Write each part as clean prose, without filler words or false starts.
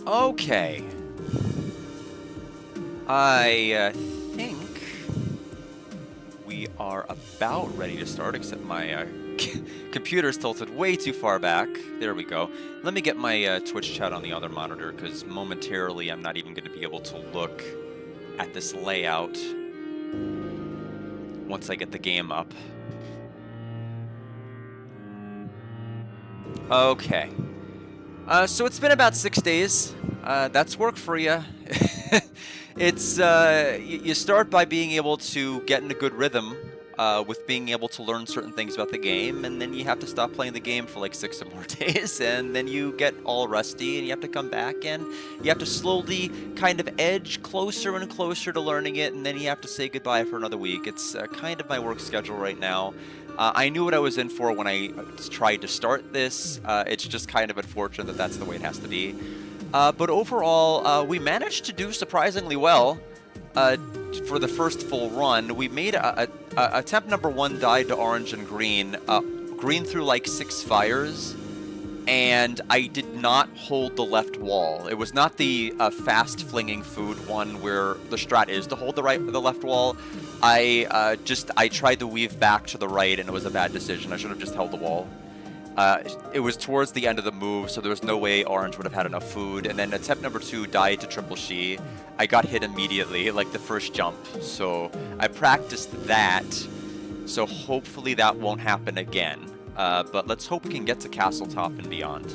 Okay. I think we are about ready to start, except my computer's tilted way too far back. There we go. Let me get my Twitch chat on the other monitor, because momentarily I'm not even going to be able to look at this layout once I get the game up. Okay. So it's been about 6 days. That's work for you. It's you start by being able to get in a good rhythm with being able to learn certain things about the game, and then you have to stop playing the game for like 6 or more days, and then you get all rusty, and you have to come back, and you have to slowly kind of edge closer and closer to learning it, and then you have to say goodbye for another week. It's kind of my work schedule right now. I knew what I was in for when I tried to start this. It's just kind of unfortunate that that's the way it has to be. But overall, we managed to do surprisingly well for the first full run. We made attempt number 1 died to orange and green. Green threw like 6 fires, and I did not hold the left wall. It was not the fast flinging food one where the strat is to hold the left wall. I tried to weave back to the right, and it was a bad decision. I should have just held the wall. It was towards the end of the move, so there was no way orange would have had enough food. And then attempt number 2 died to triple she. I got hit immediately, like the first jump. So I practiced that. So hopefully that won't happen again. But let's hope we can get to Castle Top and beyond.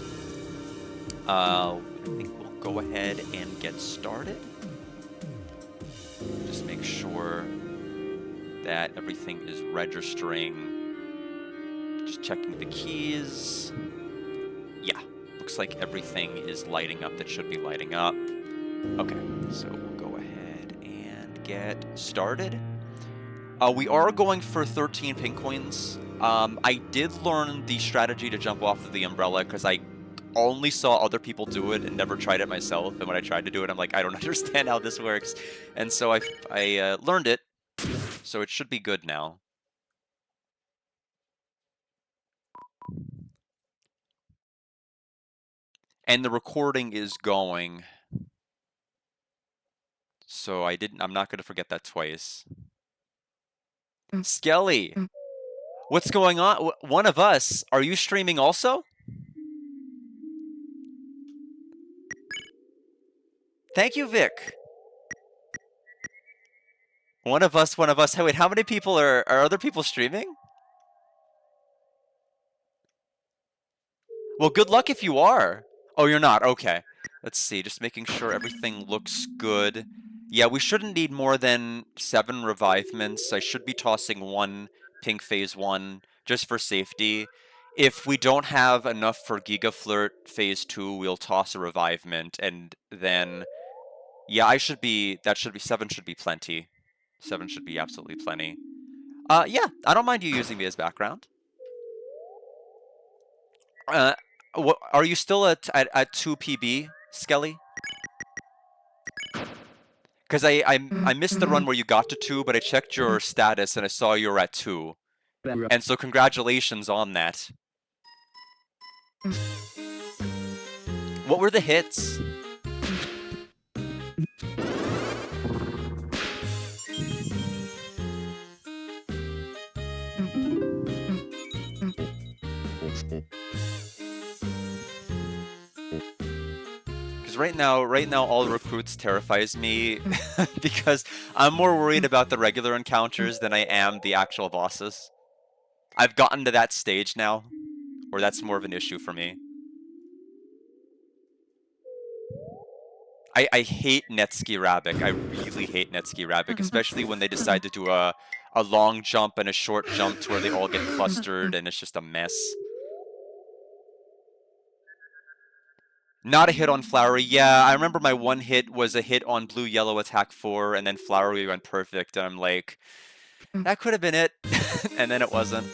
I think we'll go ahead and get started. Just make sure that everything is registering. Just checking the keys. Yeah, looks like everything is lighting up that should be lighting up. Okay, so we'll go ahead and get started. We are going for 13 pink coins. I did learn the strategy to jump off of the umbrella because I only saw other people do it and never tried it myself. And when I tried to do it, I'm like, I don't understand how this works. And so I learned it, so it should be good now. And the recording is going. So I'm not going to forget that twice. Skelly, what's going on? One of us, are you streaming also? Thank you, Vic. One of us. Hey, wait, how many people are other people streaming? Well, good luck if you are. Oh, you're not. Okay. Let's see. Just making sure everything looks good. Yeah, we shouldn't need more than 7 revivements. I should be tossing 1 pink phase 1 just for safety. If we don't have enough for Giga Flirt phase 2, we'll toss a revivement, and then yeah, that should be 7 should be plenty. 7 should be absolutely plenty. Yeah, I don't mind you using me as background. What, are you still at 2 PB, Skelly? Because I missed the run where you got to 2, but I checked your status and I saw you were at 2. And so congratulations on that. What were the hits? Because right now all recruits terrifies me because I'm more worried about the regular encounters than I am the actual bosses. I've gotten to that stage now, where that's more of an issue for me. I hate Netski Rabbik. I really hate Netski Rabbik, especially when they decide to do a long jump and a short jump to where they all get clustered and it's just a mess. Not a hit on Flowery. Yeah, I remember my one hit was a hit on Blue Yellow Attack 4, and then Flowery went perfect, and I'm like, that could have been it, and then it wasn't.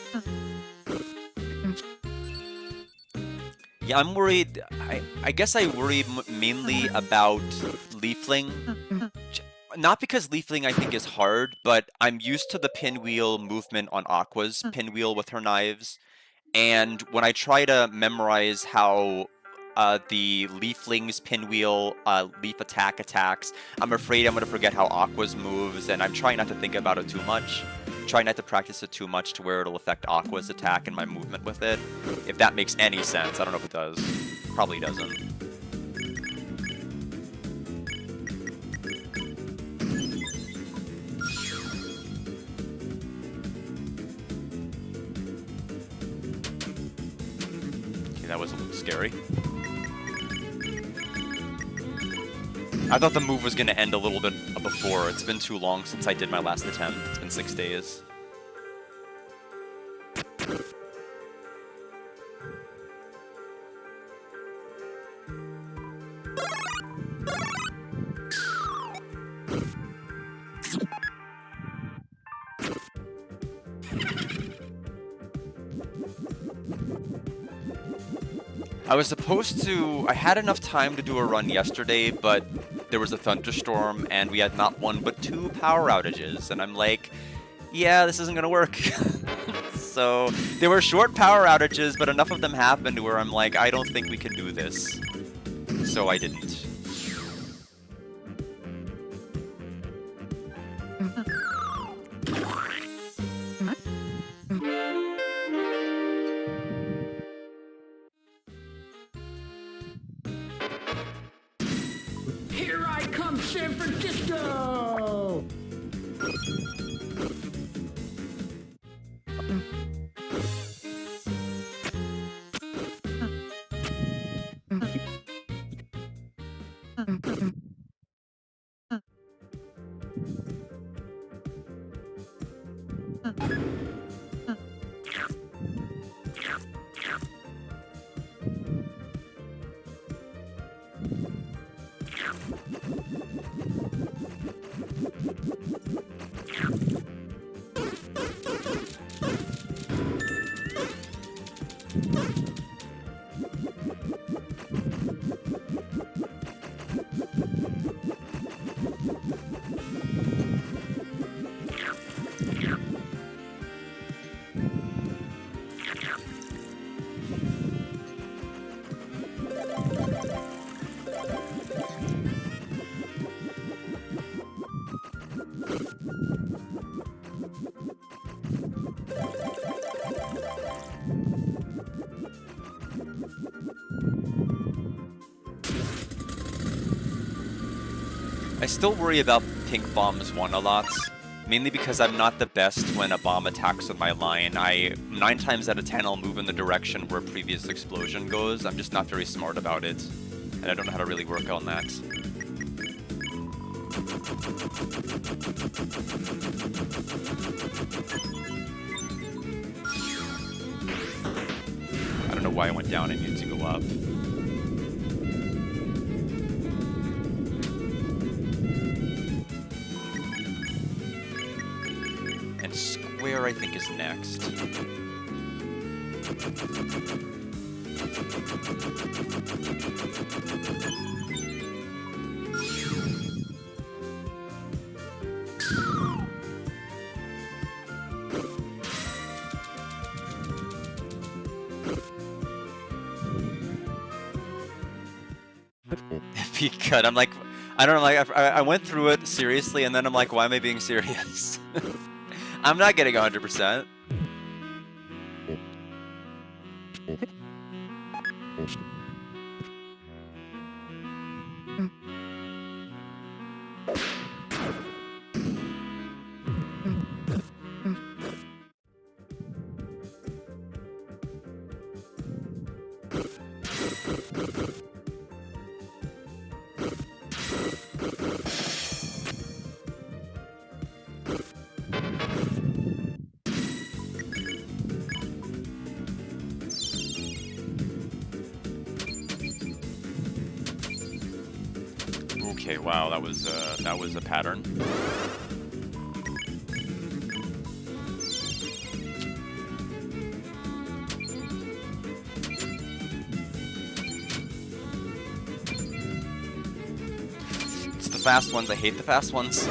Yeah, I'm worried. I guess I worry mainly about Leafling. Not because Leafling I think is hard, but I'm used to the pinwheel movement on Aqua's pinwheel with her knives, and when I try to memorize how the Leafling's pinwheel, leaf attacks. I'm afraid I'm going to forget how Aqua's moves, and I'm trying not to think about it too much. Try not to practice it too much to where it'll affect Aqua's attack and my movement with it. If that makes any sense. I don't know if it does. Probably doesn't. Okay, that was a little scary. I thought the move was going to end a little bit before. It's been too long since I did my last attempt. It's been 6 days. I had enough time to do a run yesterday, but there was a thunderstorm and we had not one but 2 power outages, and I'm like, yeah, this isn't gonna work. So there were short power outages, but enough of them happened where I'm like, I don't think we can do this. So I didn't. Here I come, San Francisco! I still worry about pink bombs 1 a lot, mainly because I'm not the best when a bomb attacks on my line. 9 times out of 10 I'll move in the direction where a previous explosion goes. I'm just not very smart about it, and I don't know how to really work on that. I don't know why I went down and needed to go up. And square, I think, is next. Cut. I'm like, I don't know, like, I went through it seriously, and then I'm like, why am I being serious? I'm not getting 100%. Okay, wow, that was a pattern. It's the fast ones. I hate the fast ones.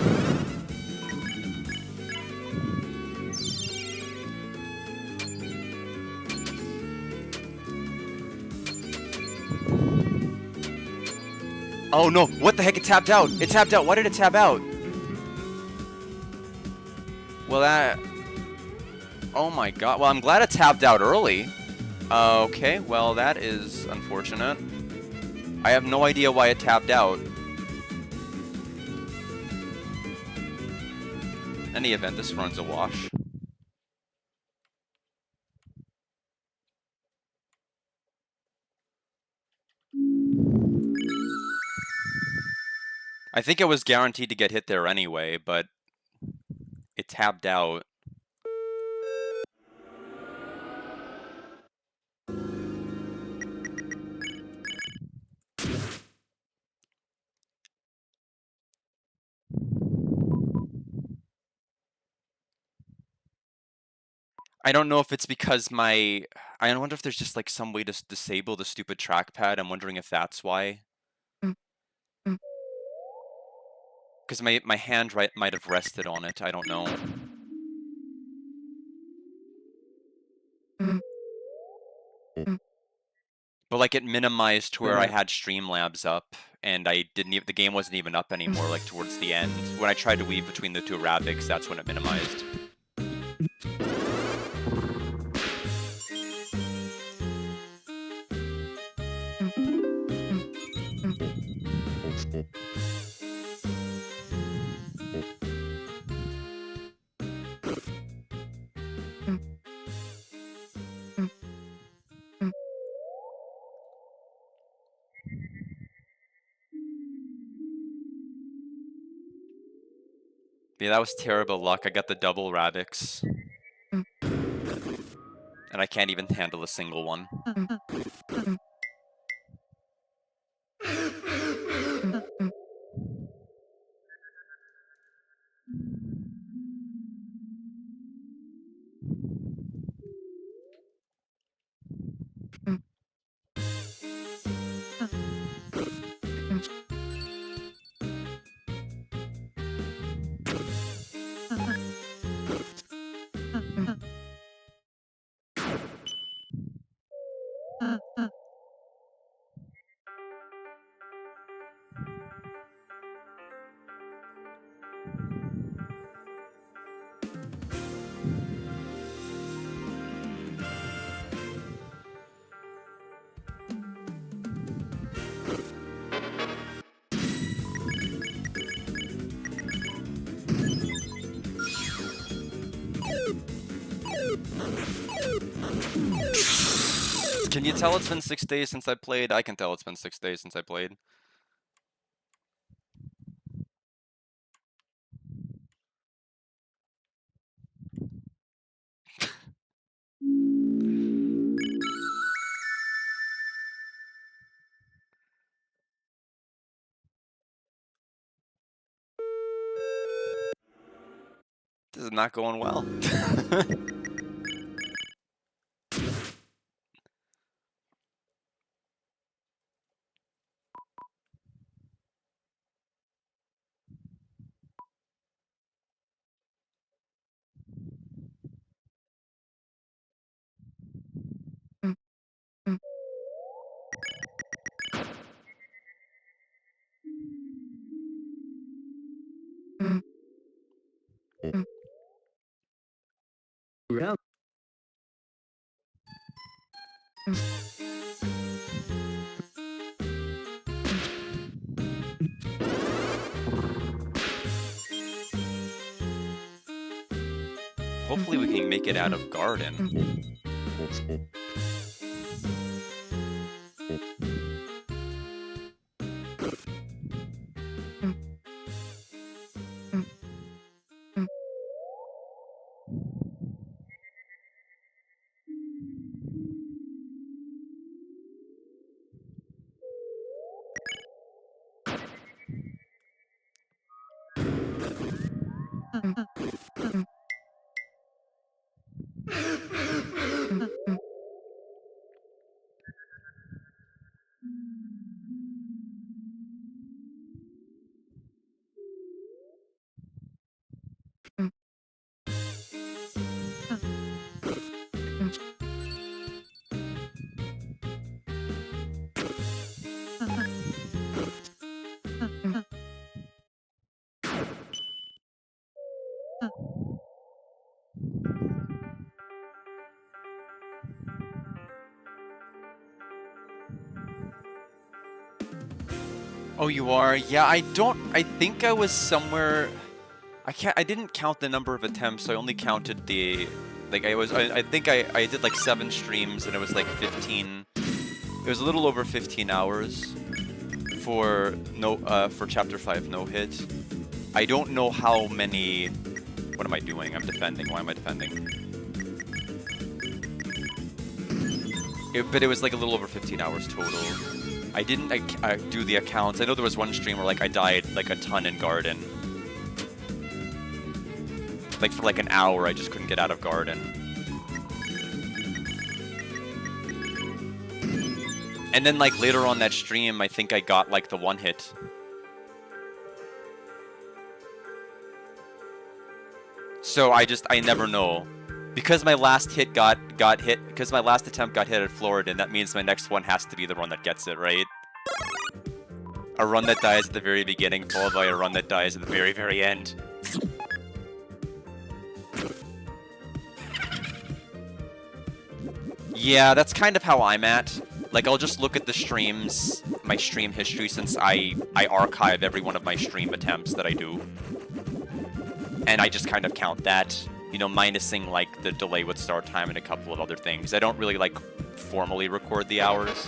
Oh no, what the heck, it tapped out! It tapped out, why did it tap out? Well that... Oh my god, well I'm glad it tapped out early. Okay, well that is unfortunate. I have no idea why it tapped out. In any event, this run's a wash. I think it was guaranteed to get hit there anyway, but it tapped out. I don't know if it's because my... I wonder if there's just like some way to disable the stupid trackpad. I'm wondering if that's why. Because my hand might have rested on it. I don't know. But like it minimized to where I had Streamlabs up, and I didn't even... the game wasn't even up anymore, like towards the end. When I tried to weave between the two Rabbids, that's when it minimized. Yeah, that was terrible luck. I got the double Radix. And I can't even handle a single one. Can you tell it's been 6 days since I played? I can tell it's been 6 days since I played. This is not going well. Yeah. Hopefully we can make it out of Garden. Oh, you are? Yeah, I think I was somewhere. I didn't count the number of attempts, so I only counted the, like, I think I did like 7 streams, and it was like 15, it was a little over 15 hours for for Chapter 5 no hit. I don't know how many, what am I doing? I'm defending, why am I defending? But it was like a little over 15 hours total. I didn't do the accounts. I know there was one stream where like I died like a ton in Garden. Like for like an hour, I just couldn't get out of Garden. And then like later on that stream, I think I got like the 1 hit. So I never know. Because my last hit got hit, because my last attempt got hit at Florida, and that means my next one has to be the run that gets it, right? A run that dies at the very beginning, followed by a run that dies at the very, very end. Yeah, that's kind of how I'm at. Like, I'll just look at the streams, my stream history, since I archive every one of my stream attempts that I do. And I just kind of count that, you know, minusing, like, the delay with start time and a couple of other things. I don't really, like, formally record the hours.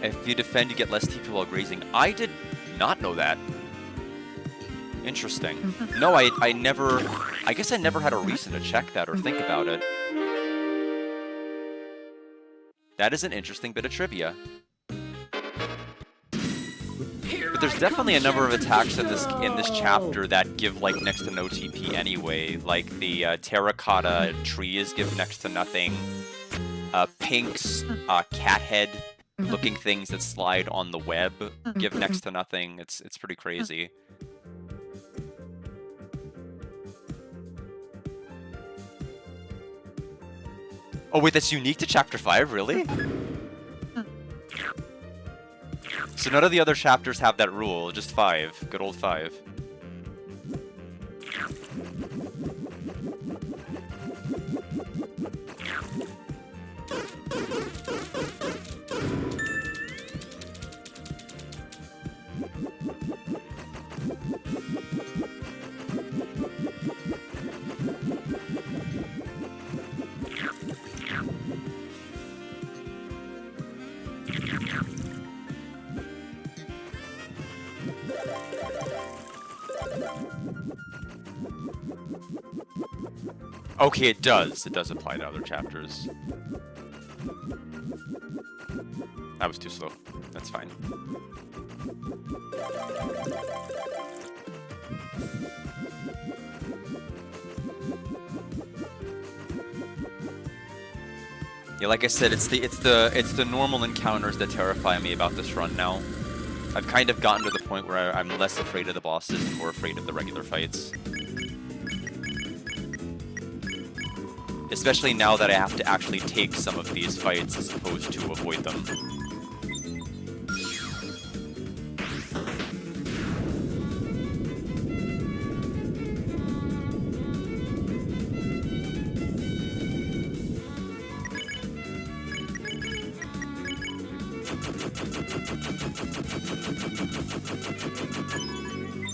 If you defend, you get less TP while grazing. I did not know that. Interesting. No, I never... I guess I never had a reason to check that or think about it. That is an interesting bit of trivia. But there's definitely a number of attacks in this chapter that give like next to no TP anyway. Like the terracotta trees give next to nothing. Pink's cat head looking things that slide on the web give next to nothing. It's pretty crazy. Oh wait, that's unique to Chapter 5, really? So none of the other chapters have that rule, just 5. Good old 5. Okay, it does. It does apply to other chapters. That was too slow. That's fine. Yeah, like I said, it's the normal encounters that terrify me about this run now. I've kind of gotten to the point where I'm less afraid of the bosses and more afraid of the regular fights. Especially now that I have to actually take some of these fights as opposed to avoid them.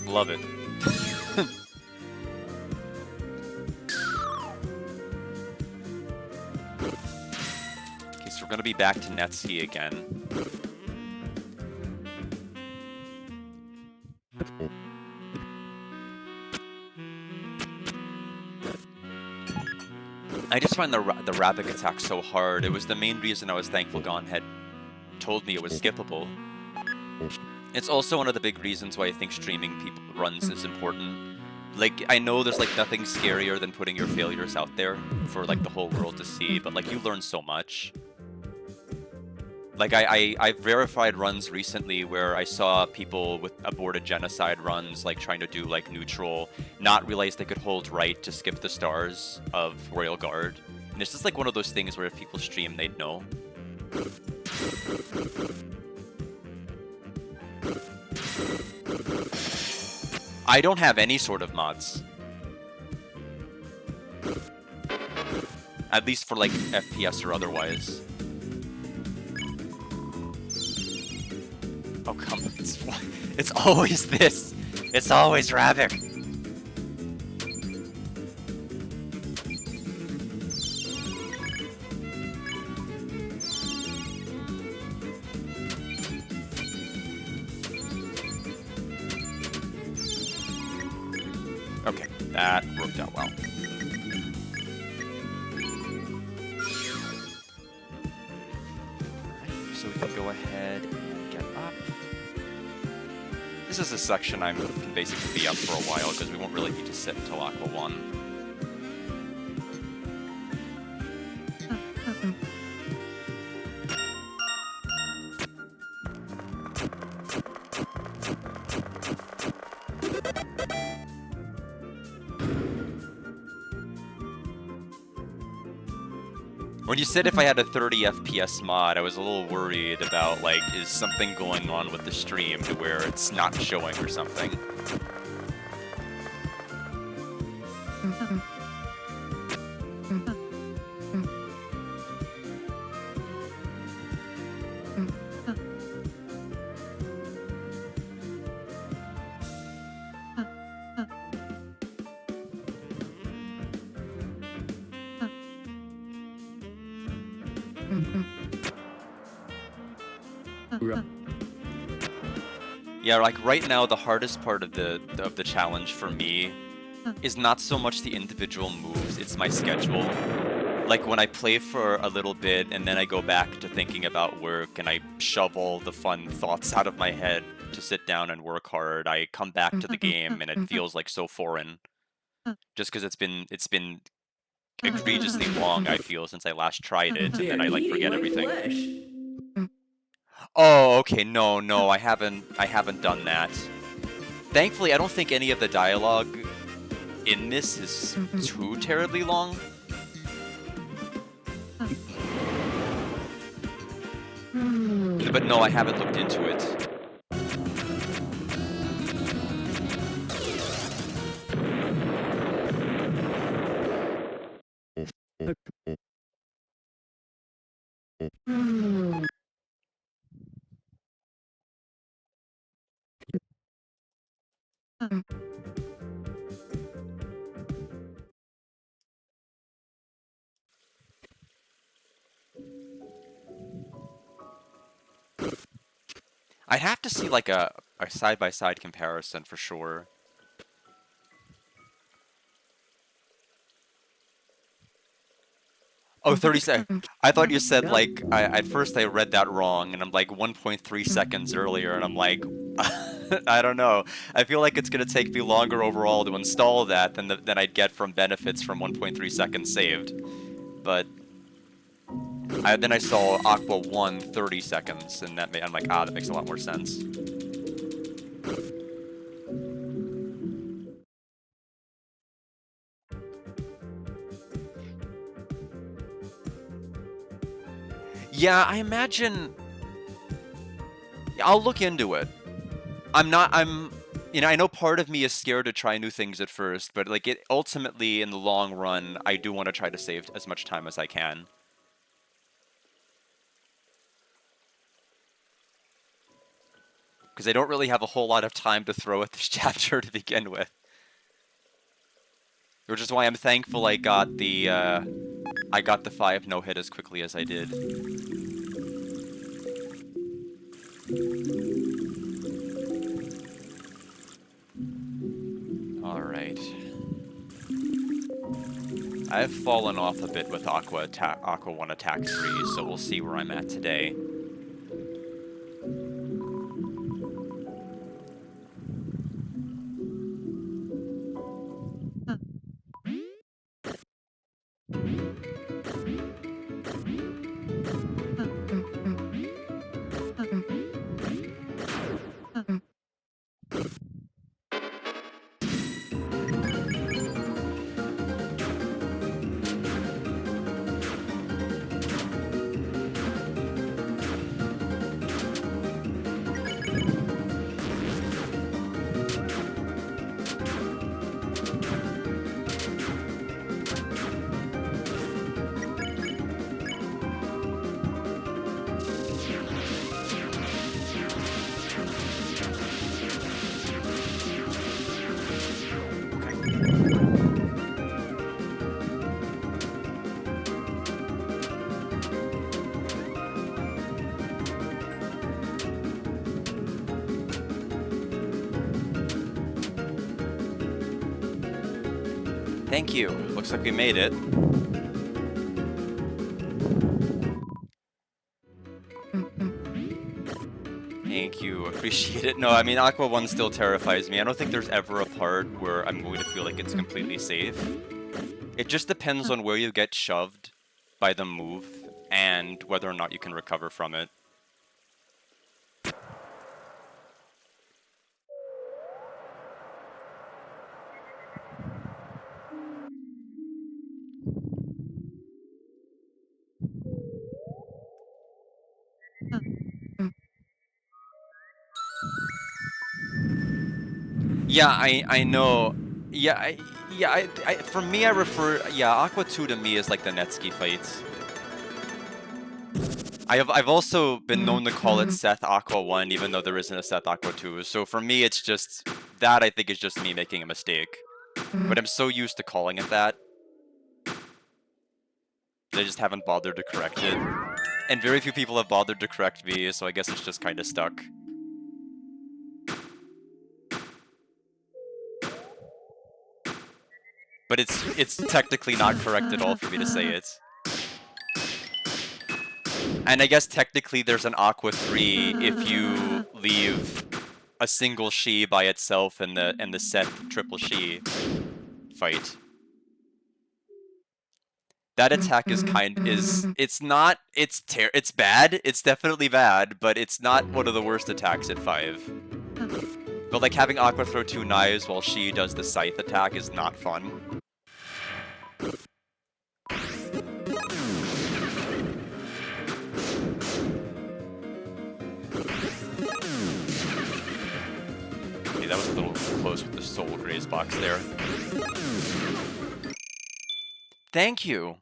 Love it. We're gonna be back to Netski again. I just find the rapid attack so hard. It was the main reason I was thankful Gon had told me it was skippable. It's also one of the big reasons why I think streaming people runs is important. Like, I know there's like nothing scarier than putting your failures out there for like the whole world to see, but like you learn so much. Like, I've verified runs recently where I saw people with aborted genocide runs, like, trying to do, like, neutral, not realize they could hold right to skip the stars of Royal Guard. And it's just, like, one of those things where if people stream, they'd know. I don't have any sort of mods. At least for like FPS or otherwise. Oh come on, it's always this. It's always Rabbit. Okay, that worked out well. Alright, so we can go ahead and get up. This is a section I can basically be up for a while because we won't really need to sit until Aqua 1. When you said if I had a 30 FPS mod, I was a little worried about, like, is something going on with the stream to where it's not showing or something. Yeah, like right now the hardest part of the challenge for me is not so much the individual moves, it's my schedule. Like when I play for a little bit and then I go back to thinking about work and I shove all the fun thoughts out of my head to sit down and work hard, I come back to the game and it feels like so foreign. Just because it's been egregiously long, I feel, since I last tried it, and then I like forget everything. Oh, okay, no, I haven't done that. Thankfully, I don't think any of the dialogue in this is too terribly long. But no, I haven't looked into it. I'd have to see like a side-by-side comparison for sure. Oh, 30 seconds. I thought you said like, at first I read that wrong and I'm like 1.3 seconds earlier and I'm like, I don't know. I feel like it's going to take me longer overall to install that than I'd get from benefits from 1.3 seconds saved. But then I saw Aqua 1 30 seconds and I'm like, that makes a lot more sense. Yeah, I imagine... I'll look into it. You know, I know part of me is scared to try new things at first, but like ultimately, in the long run, I do want to try to save as much time as I can. Because I don't really have a whole lot of time to throw at this chapter to begin with. Which is why I'm thankful I got the 5 no-hit as quickly as I did. Alright. I've fallen off a bit with Aqua 1 Attack 3, so we'll see where I'm at today. Thank you. Looks like we made it. Thank you. Appreciate it. No, I mean, Aqua 1 still terrifies me. I don't think there's ever a part where I'm going to feel like it's completely safe. It just depends on where you get shoved by the move and whether or not you can recover from it. Yeah, I know. Yeah, for me, I refer. Yeah, Aqua 2 to me is like the Netsuki fights. I've also been known to call it Seth Aqua 1, even though there isn't a Seth Aqua 2. So for me, it's just that I think is just me making a mistake. But I'm so used to calling it that. I just haven't bothered to correct it. And very few people have bothered to correct me, so I guess it's just kind of stuck. But it's technically not correct at all for me to say it. And I guess technically there's an Aqua 3 if you leave a single Shi by itself in the Seth triple Shi fight. That attack is it's bad. It's definitely bad, but it's not one of the worst attacks at 5. But like having Aqua throw 2 knives while Shi does the scythe attack is not fun. Okay, that was a little close with the soul graze box there. Thank you.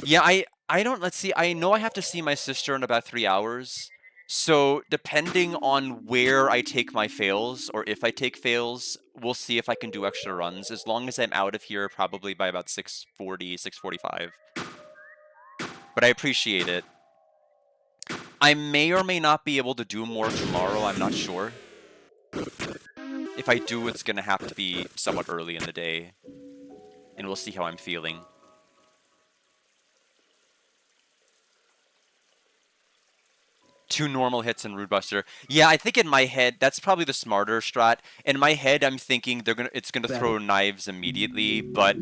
Yeah, I don't, let's see, I know I have to see my sister in about 3 hours. So depending on where I take my fails, or if I take fails, we'll see if I can do extra runs, as long as I'm out of here probably by about 6:40, 6:45. But I appreciate it. I may or may not be able to do more tomorrow, I'm not sure. If I do, it's gonna have to be somewhat early in the day. And we'll see how I'm feeling. 2 normal hits and Rude Buster. Yeah, I think in my head, that's probably the smarter strat. In my head, I'm thinking it's gonna throw knives immediately, but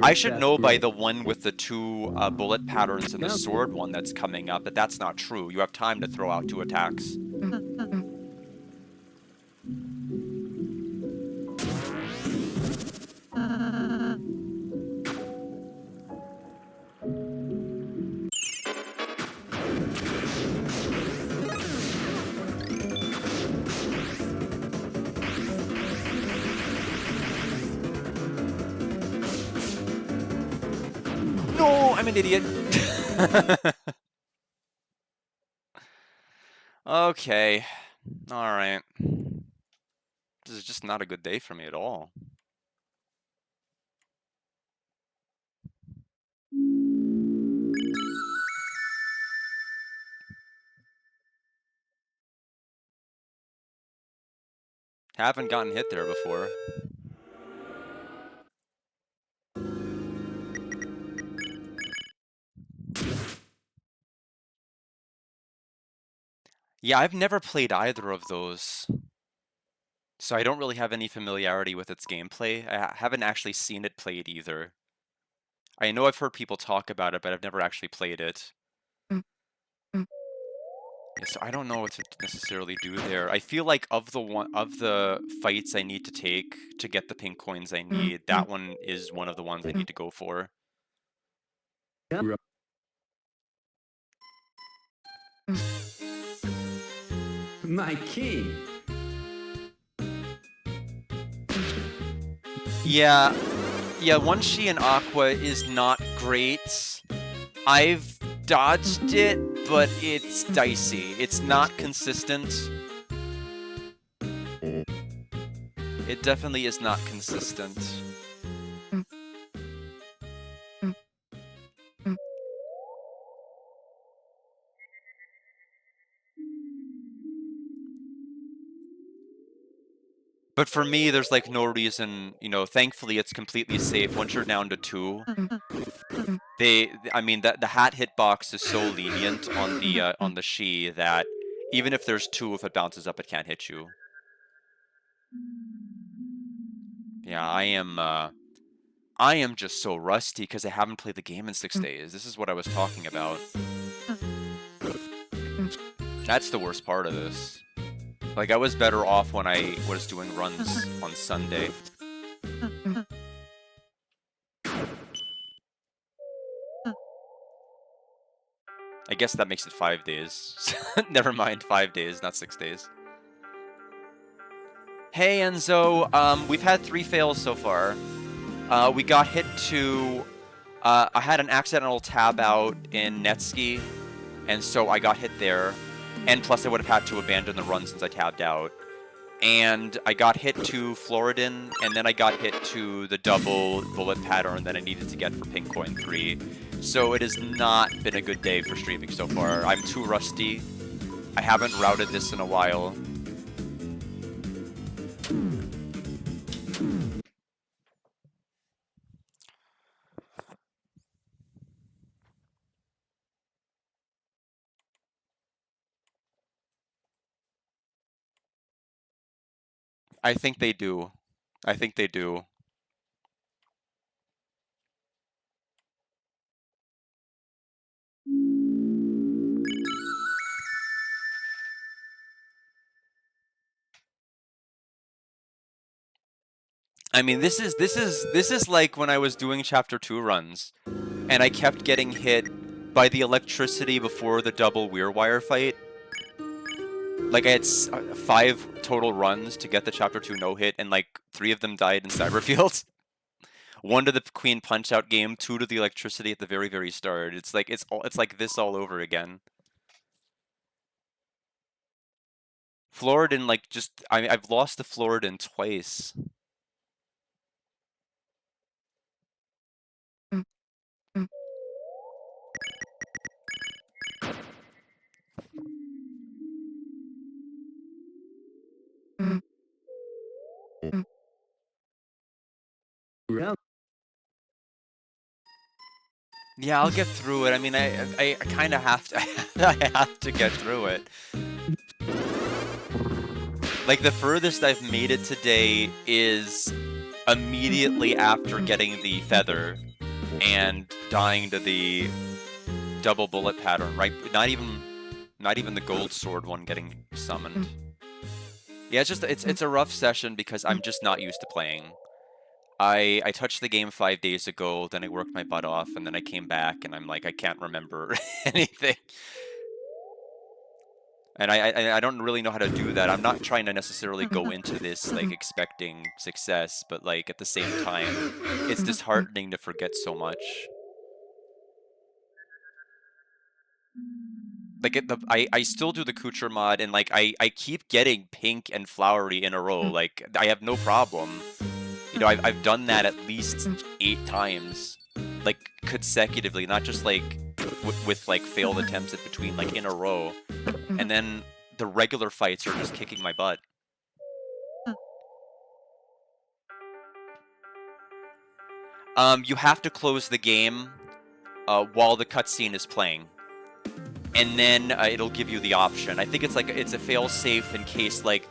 I should know by the one with the 2 bullet patterns and the sword one that's coming up that that's not true. You have time to throw out 2 attacks. No, I'm an idiot. Okay. Alright. This is just not a good day for me at all. Haven't gotten hit there before. Yeah, I've never played either of those. So I don't really have any familiarity with its gameplay. I haven't actually seen it played either. I know I've heard people talk about it, but I've never actually played it. Yeah, so I don't know what to necessarily do there. I feel like of the fights I need to take to get the pink coins I need, that one is one of the ones I need to go for. My king. Yeah, One Shi and Aqua is not great. I've dodged it, but it's dicey. It's not consistent. It definitely is not consistent. But for me, there's like no reason, you know, thankfully it's completely safe. Once you're down to 2, I mean, the hat hitbox is so lenient on the Shi that even if there's 2, if it bounces up, it can't hit you. Yeah, I am just so rusty because I haven't played the game in 6 days. This is what I was talking about. That's the worst part of this. Like, I was better off when I was doing runs on Sunday. I guess that makes it 5 days. Never mind, 5 days, not 6 days. Hey, Enzo. We've had 3 fails so far. We got hit to... I had an accidental tab out in Netski, and so I got hit there. And plus I would have had to abandon the run since I tabbed out. And I got hit to Floridin, and then I got hit to the double bullet pattern that I needed to get for Pink Coin 3. So it has not been a good day for streaming so far. I'm too rusty. I haven't routed this in a while. I think they do. I think they do. I mean, this is like when I was doing chapter 2 runs, and I kept getting hit by the electricity before the double Weirwire fight. Like, I had 5 total runs to get the chapter 2 no-hit, and like 3 of them died in Cyberfield. 1 to the Queen Punch-Out game, 2 to the electricity at the very, very start. It's like it's like this all over again. Floridin, like, just I've lost to Floridin twice. Yeah, I'll get through it. I mean, I kind of have to. I have to get through it. Like, the furthest I've made it today is immediately after getting the feather and dying to the double bullet pattern. Right? Not even the gold sword one getting summoned. Yeah, it's a rough session because I'm just not used to playing. I touched the game 5 days ago, then I worked my butt off, and then I came back, and I'm like, I can't remember anything. And I don't really know how to do that. I'm not trying to necessarily go into this, like, expecting success, but, like, at the same time, it's disheartening to forget so much. Like, I still do the Kucher mod, and, like, I keep getting pink and flowery in a row. Like, I have no problem. You know, I've done that at least 8 times, like, consecutively, not just, like, with like, failed attempts in between, like, in a row. And then the regular fights are just kicking my butt. You have to close the game while the cutscene is playing. And then it'll give you the option. I think it's like, it's a fail-safe in case, like,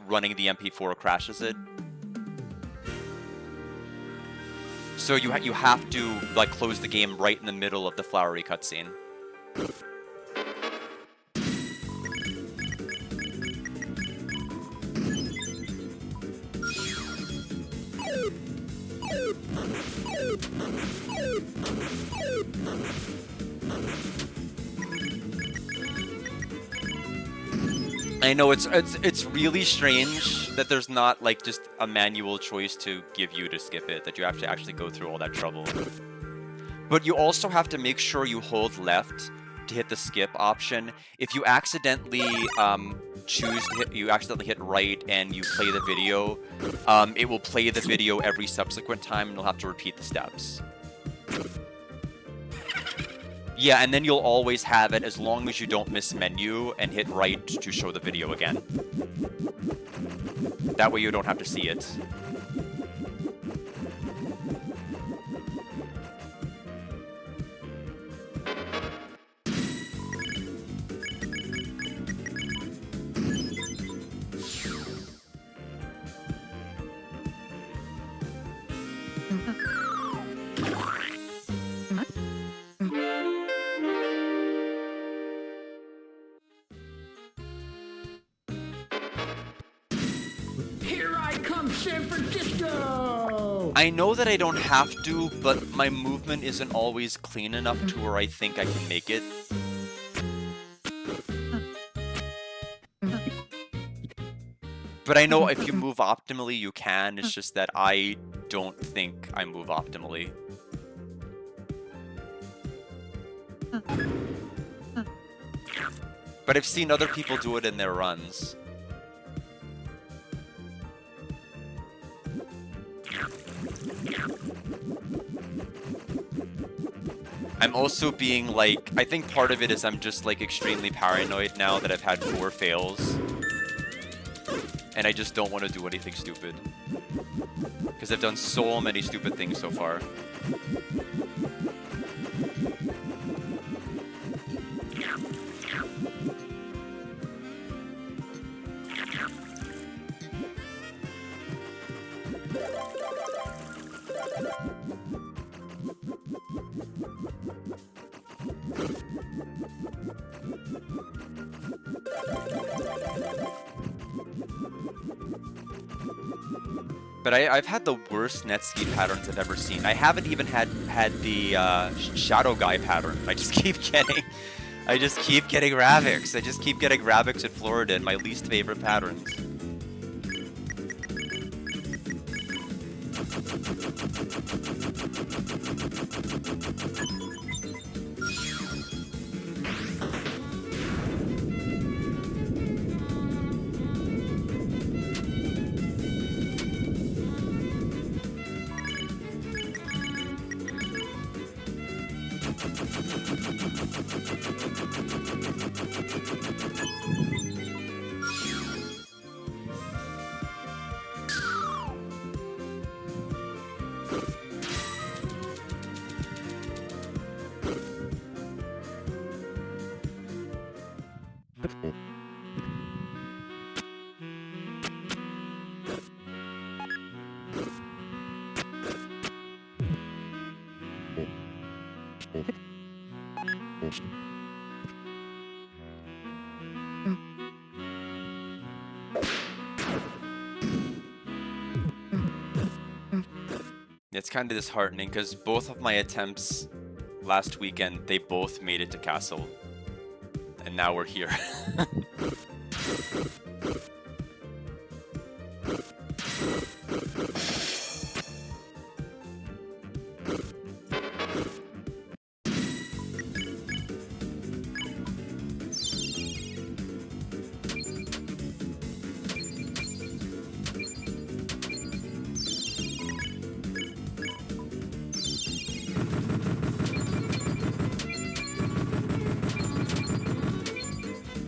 running the MP4 crashes it. So you have to, like, close the game right in the middle of the flowery cutscene. I know it's really strange that there's not, like, just a manual choice to give you to skip it, that you have to actually go through all that trouble. But you also have to make sure you hold left to hit the skip option. If you accidentally you accidentally hit right and you play the video, it will play the video every subsequent time and you'll have to repeat the steps. Yeah, and then you'll always have it as long as you don't miss menu and hit right to show the video again. That way you don't have to see it. Here I come, San Francisco! I know that I don't have to, but my movement isn't always clean enough to where I think I can make it. But I know if you move optimally, you can. It's just that I don't think I move optimally. But I've seen other people do it in their runs. I'm also being like, I think part of it is I'm just like extremely paranoid now that I've had 4 fails. And I just don't want to do anything stupid. Because I've done so many stupid things so far. But I've had the worst net ski patterns I've ever seen. I haven't even had the shadow guy pattern. I just keep getting Ravix. I just keep getting Ravix in Florida in my least favorite patterns. It's kind of disheartening because both of my attempts last weekend, they both made it to castle. And now we're here.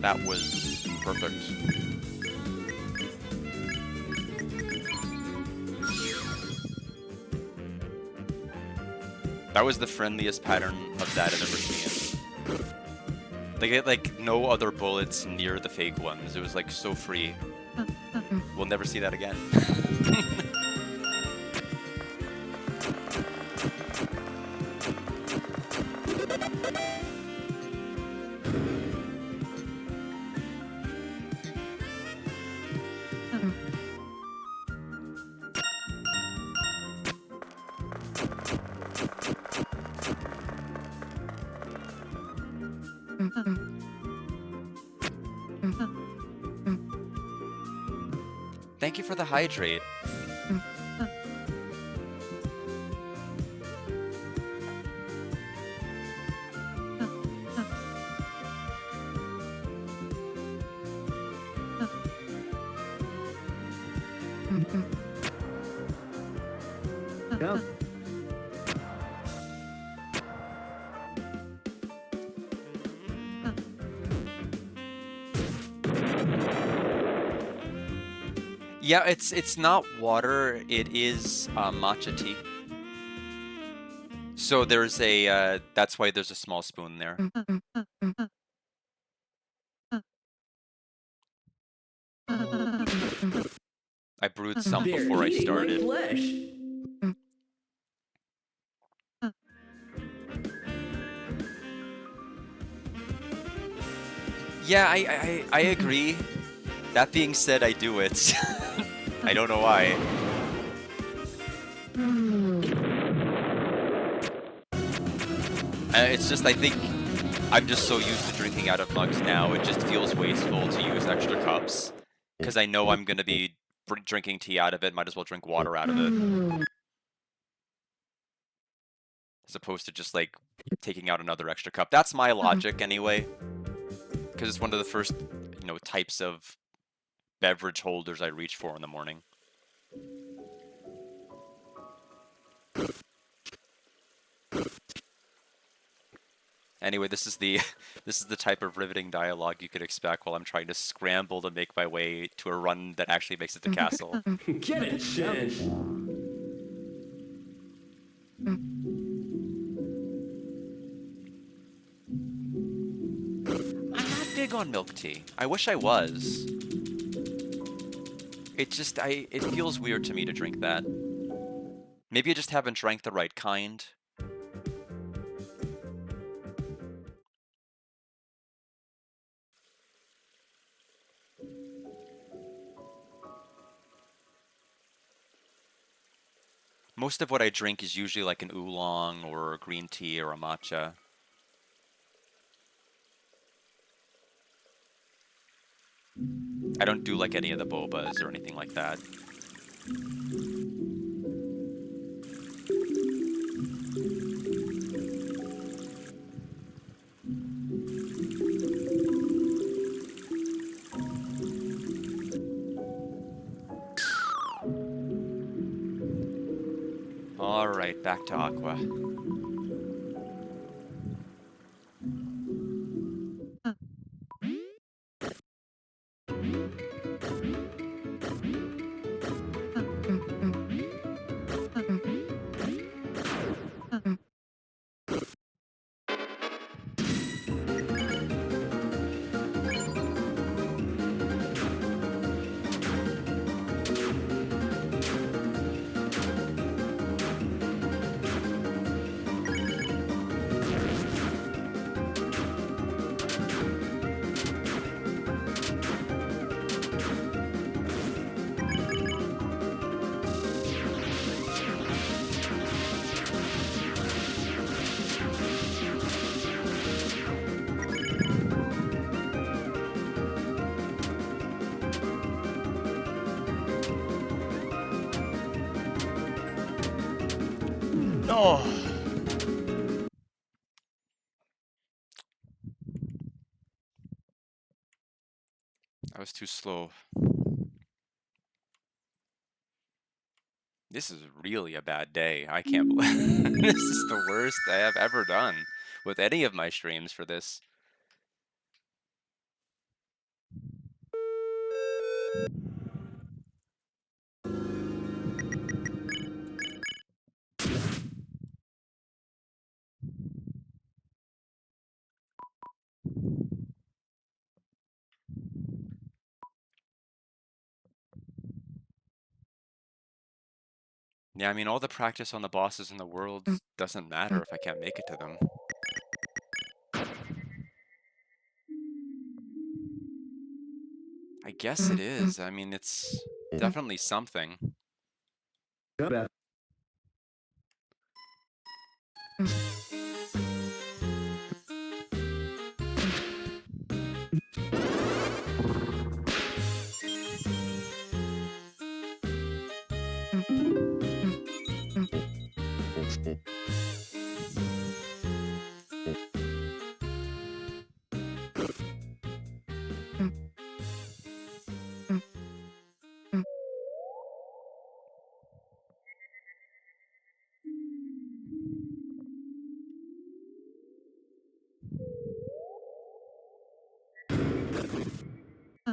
That was perfect. That was the friendliest pattern of that I've ever seen. They get like no other bullets near the fake ones. It was like so free. We'll never see that again. Thank you for the hydrate. Yeah, it's not water. It is matcha tea. So there's a that's why there's a small spoon there. I brewed some They're before I eating my started. flesh. Yeah, I agree. That being said, I do it. I don't know why. It's just I think I'm just so used to drinking out of mugs now. It just feels wasteful to use extra cups because I know I'm gonna be drinking tea out of it. Might as well drink water out of it, as opposed to just like taking out another extra cup. That's my logic anyway, because it's one of the first, types of beverage holders I reach for in the morning. Anyway, this is the this is the type of riveting dialogue you could expect while I'm trying to scramble to make my way to a run that actually makes it to castle. Get it, Shen. I'm not big on milk tea. I wish I was. It feels weird to me to drink that. Maybe I just haven't drank the right kind. Most of what I drink is usually like an oolong or a green tea or a matcha. I don't do like any of the bobas or anything like that. Alright, back to Aqua. Oh! I was too slow. This is really a bad day. I can't believe this is the worst I have ever done with any of my streams for this. Yeah, I mean, all the practice on the bosses in the world doesn't matter if I can't make it to them. I guess it is. I mean, it's definitely something.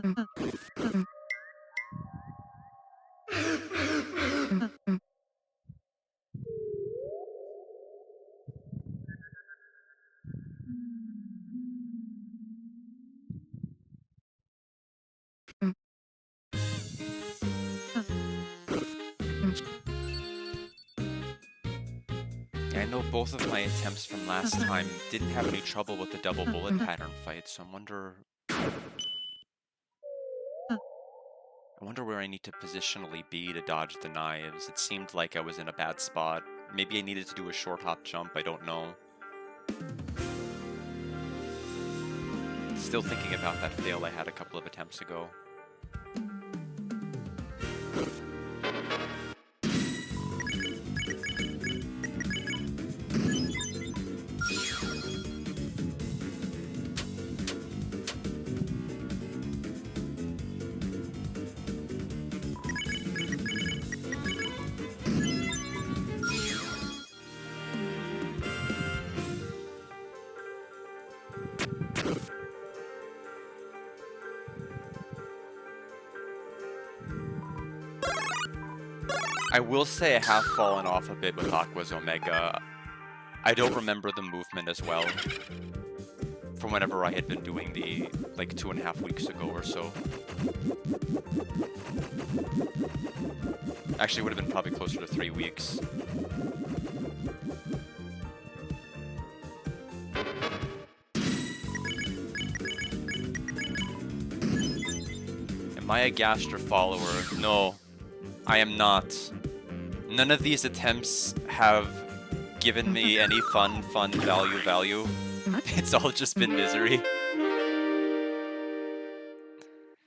I know both of my attempts from last time didn't have any trouble with the double bullet pattern fight, so I wonder where I need to positionally be to dodge the knives. It seemed like I was in a bad spot. Maybe I needed to do a short hop jump, I don't know. Still thinking about that fail I had a couple of attempts ago. I will say I have fallen off a bit with Aqua's Omega. I don't remember the movement as well from whenever I had been doing the, like, 2.5 weeks ago or so. Actually, it would have been probably closer to 3 weeks. Am I a Gaster follower? No, I am not. None of these attempts have given me any fun, value. It's all just been misery.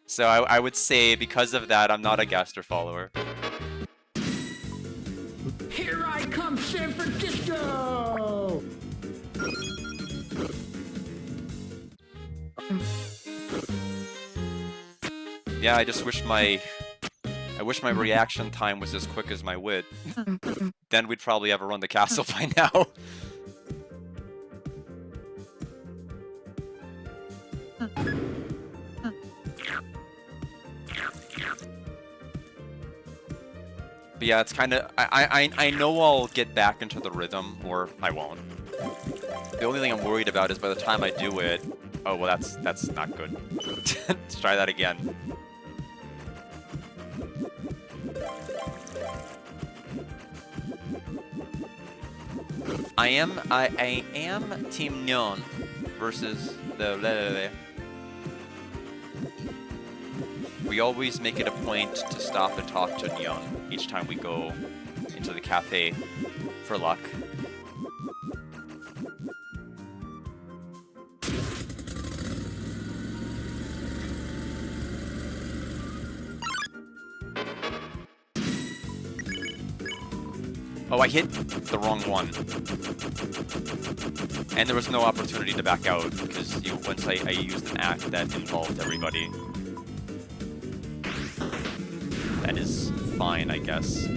So I would say because of that, I'm not a Gaster follower. Here I come, San Francisco! Yeah, I just wish my reaction time was as quick as my wit. Then we'd probably have run the castle by now. But yeah, it's kind of... I know I'll get back into the rhythm, or I won't. The only thing I'm worried about is by the time I do it... Oh, well, that's not good. Let's try that again. I am Team Nyon versus the Lelele. We always make it a point to stop and talk to Nyon each time we go into the cafe for luck. Oh, I hit the wrong one. And there was no opportunity to back out, because once I used an act that involved everybody. That is fine, I guess.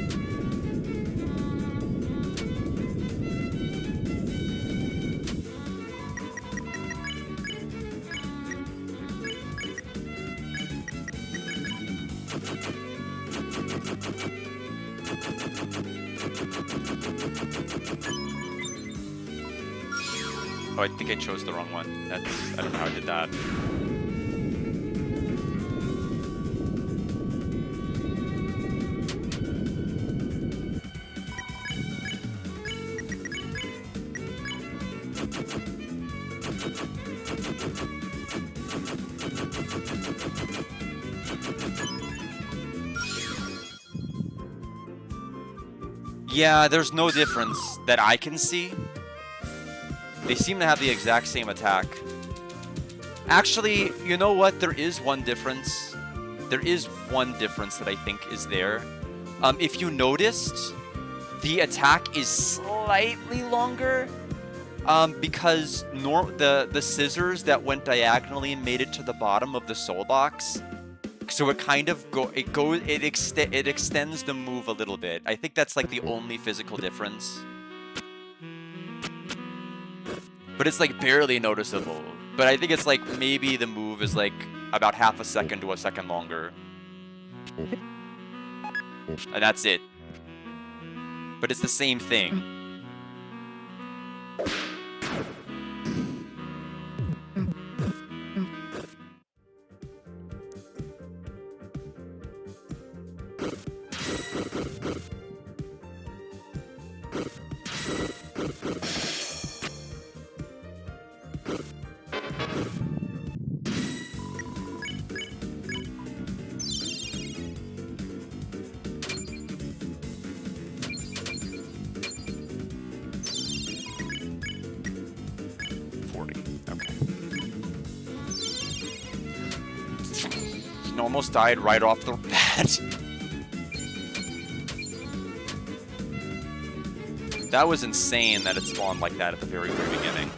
Oh, I think I chose the wrong one. I don't know how I did that. Yeah, there's no difference that I can see. They seem to have the exact same attack. Actually, you know what? There is one difference. There is one difference that I think is there. If you noticed, the attack is slightly longer because the scissors that went diagonally made it to the bottom of the soul box. So it kind of it extends the move a little bit. I think that's like the only physical difference. But it's like barely noticeable. But I think it's like maybe the move is like about half a second to a second longer. And that's it. But it's the same thing. Almost died right off the bat. That was insane that it spawned like that at the very, very beginning.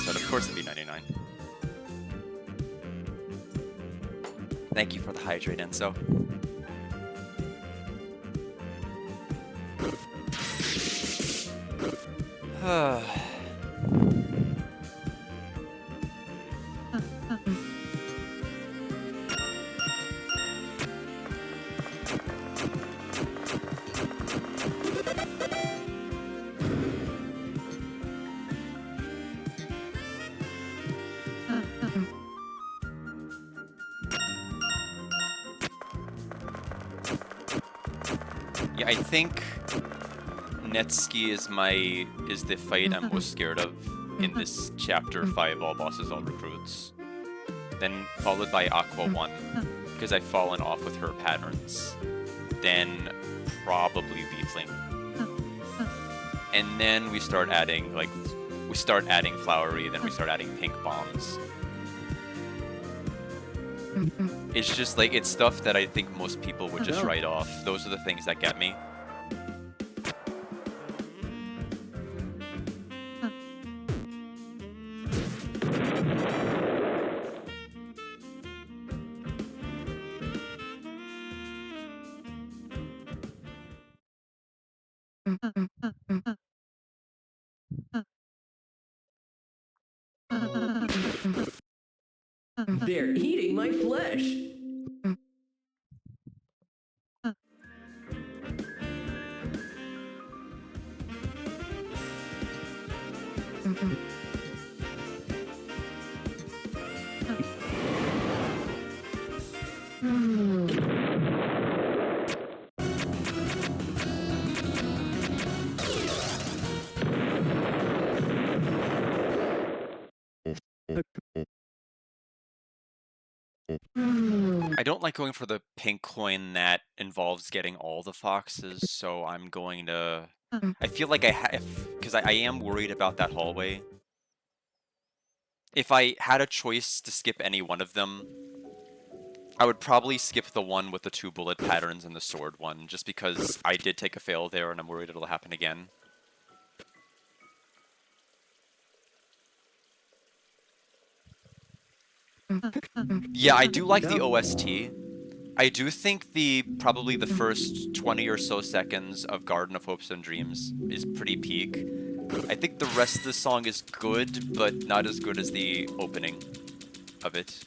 Of course it'd be 99. Thank you for the hydrate, Enzo. Yeah, I think Netski is the fight I'm most scared of in this chapter 5 all bosses all recruits. Then followed by Aqua 1 because I've fallen off with her patterns. Then probably Leafling. And then we start adding Flowery, then we start adding Pink Bombs. It's just like, it's stuff that I think most people would just write off. Those are the things that get me. They're eating my flesh. I don't like going for the pink coin that involves getting all the foxes, so I'm going to... I feel like I have... Because I am worried about that hallway. If I had a choice to skip any one of them, I would probably skip the one with the 2 bullet patterns and the sword one, just because I did take a fail there and I'm worried it'll happen again. Yeah, I do like the OST. I do think probably the first 20 or so seconds of Garden of Hopes and Dreams is pretty peak. I think the rest of the song is good, but not as good as the opening of it.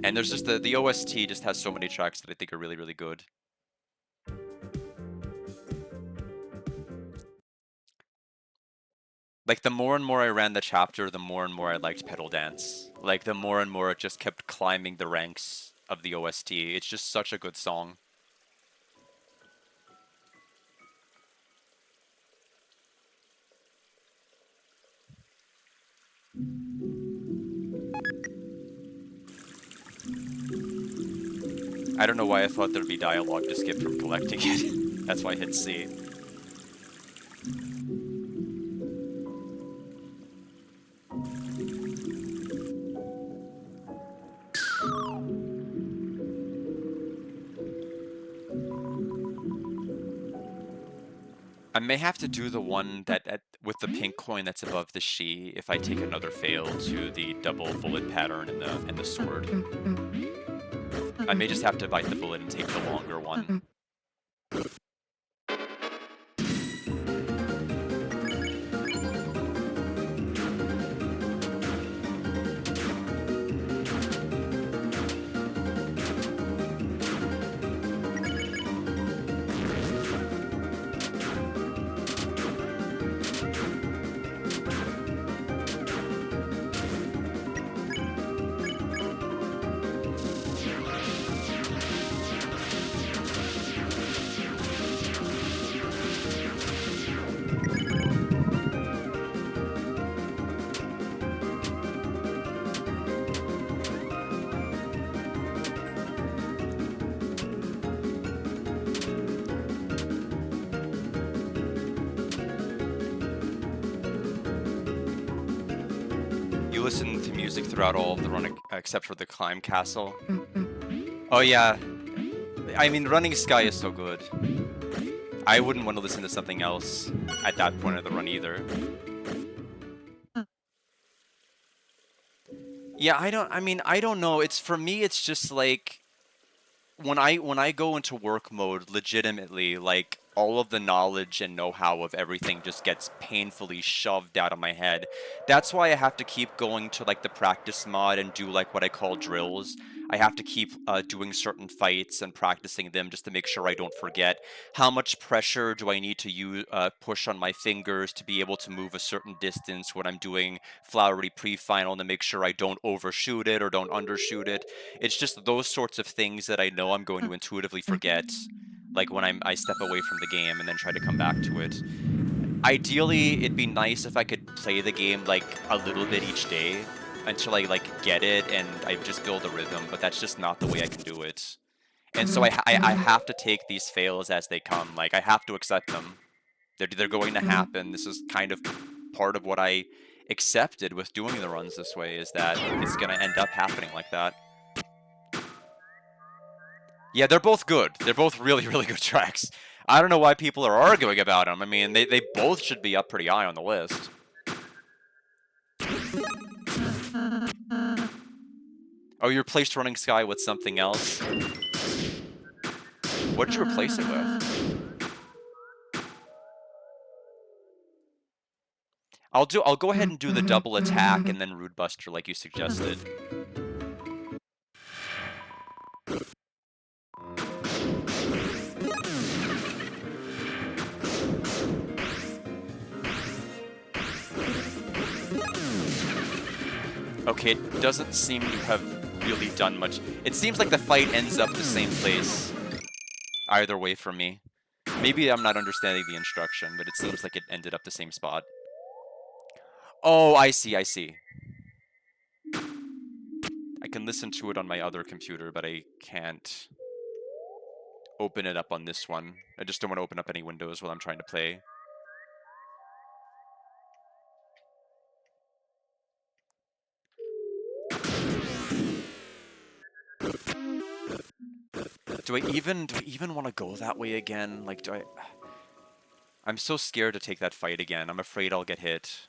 And there's just the OST just has so many tracks that I think are really, really good. Like, the more and more I ran the chapter, the more and more I liked Pedal Dance. Like, the more and more it just kept climbing the ranks of the OST. It's just such a good song. I don't know why I thought there'd be dialogue to skip from collecting it. That's why I hit C. may have to do the one with the pink coin that's above the she if I take another fail to the double bullet pattern and the sword. I may just have to bite the bullet and take the longer one. You listen to music throughout all of the run except for the climb castle. Oh yeah, I mean Running Sky is so good. I wouldn't want to listen to something else at that point of the run either. Yeah, I don't know. It's for me it's just like when I go into work mode legitimately, like all of the knowledge and know-how of everything just gets painfully shoved out of my head. That's why I have to keep going to like the practice mod and do like what I call drills. I have to keep doing certain fights and practicing them just to make sure I don't forget. How much pressure do I need to push on my fingers to be able to move a certain distance when I'm doing Flowery Pre-Final to make sure I don't overshoot it or don't undershoot it? It's just those sorts of things that I know I'm going to intuitively forget, like when I step away from the game and then try to come back to it. Ideally, it'd be nice if I could play the game like a little bit each day until I like get it and I just build a rhythm, but that's just not the way I can do it. And so I have to take these fails as they come. Like I have to accept them. They're going to happen. This is kind of part of what I accepted with doing the runs this way, is that it's going to end up happening like that. Yeah, they're both good. They're both really, really good tracks. I don't know why people are arguing about them. I mean, they both should be up pretty high on the list. Oh, you replaced Running Sky with something else? What did you replace it with? I'll go ahead and do the double attack and then Rude Buster like you suggested. Okay, it doesn't seem to have really done much. It seems like the fight ends up the same place. Either way for me. Maybe I'm not understanding the instruction, but it seems like it ended up the same spot. Oh, I see, I see. I can listen to it on my other computer, but I can't open it up on this one. I just don't want to open up any windows while I'm trying to play. Do I even want to go that way again? Like, I'm so scared to take that fight again. I'm afraid I'll get hit.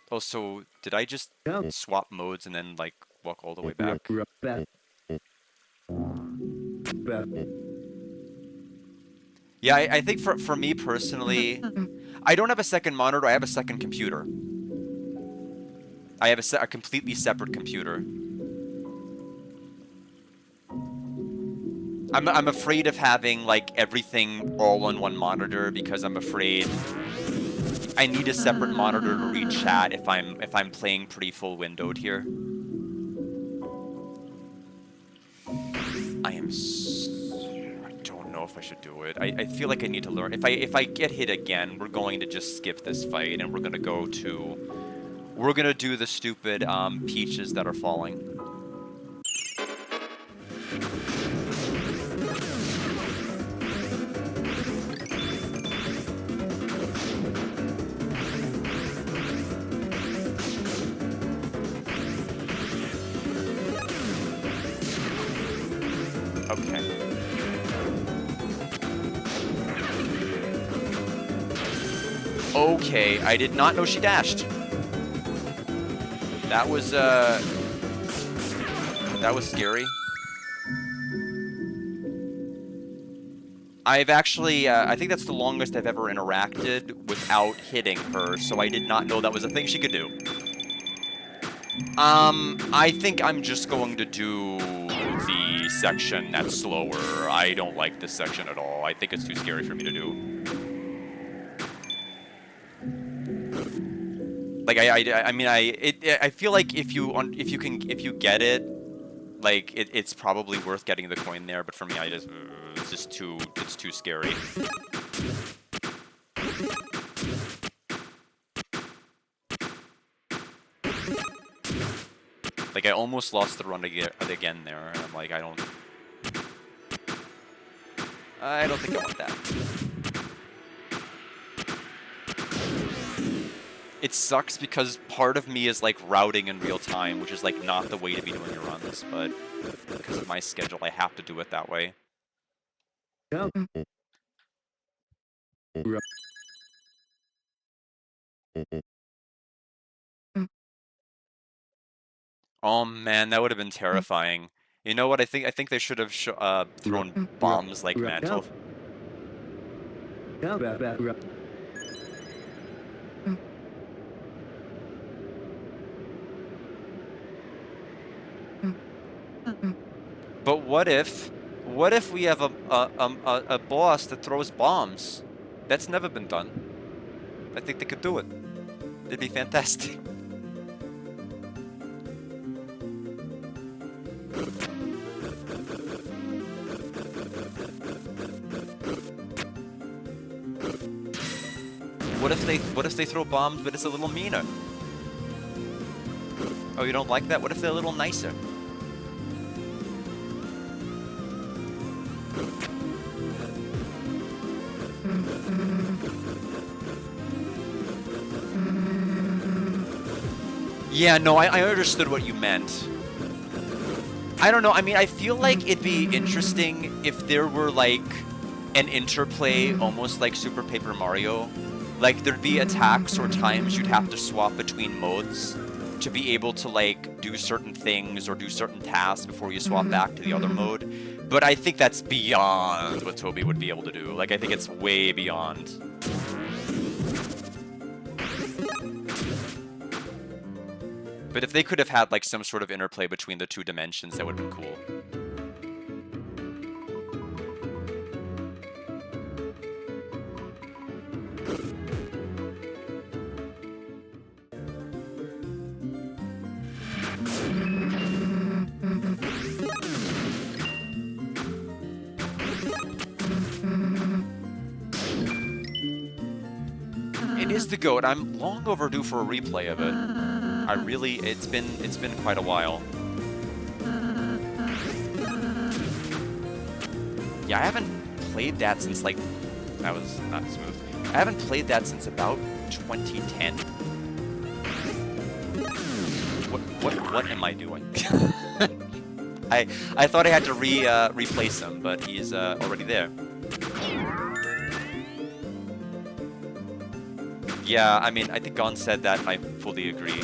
Oh, so did I just swap modes and then, like, walk all the way back? Yeah, I think for me personally, I don't have a second monitor, I have a second computer. I have a completely separate computer. I'm afraid of having, like, everything all on one monitor because I'm afraid I need a separate monitor to read chat if I'm playing pretty full windowed here. I don't know if I should do it. I feel like I need to learn. If I get hit again, we're going to just skip this fight and we're gonna do the stupid peaches that are falling. Okay, I did not know she dashed. That was scary. I've actually, I think that's the longest I've ever interacted without hitting her, so I did not know that was a thing she could do. I think I'm just going to do the section that's slower. I don't like this section at all. I think it's too scary for me to do. Like I feel like if you get it, like it's probably worth getting the coin there. But for me, it's too scary. Like I almost lost the run again there, and I'm like I don't think I want that. It sucks because part of me is like routing in real time, which is like not the way to be doing your runs, but because of my schedule, I have to do it that way. Oh man, that would have been terrifying. You know what? I think they should have thrown bombs like Mantle. But what if we have a boss that throws bombs? That's never been done. I think they could do it. It'd be fantastic. What if they throw bombs, but it's a little meaner? Oh, you don't like that? What if they're a little nicer? Yeah, no, I understood what you meant. I don't know, I mean, I feel like it'd be interesting if there were, like, an interplay almost like Super Paper Mario. Like, there'd be attacks or times you'd have to swap between modes to be able to, like, do certain things or do certain tasks before you swap back to the other mode. But I think that's beyond what Toby would be able to do. Like, I think it's way beyond. But if they could have had, like, some sort of interplay between the two dimensions, that would have been cool. It is the GOAT. I'm long overdue for a replay of it. It's been quite a while. Yeah, I haven't played that since, like, that was not smooth. I haven't played that since about 2010. What am I doing? I thought I had to replace him, but he's already there. Yeah, I mean, I think Gon said that, and I fully agree.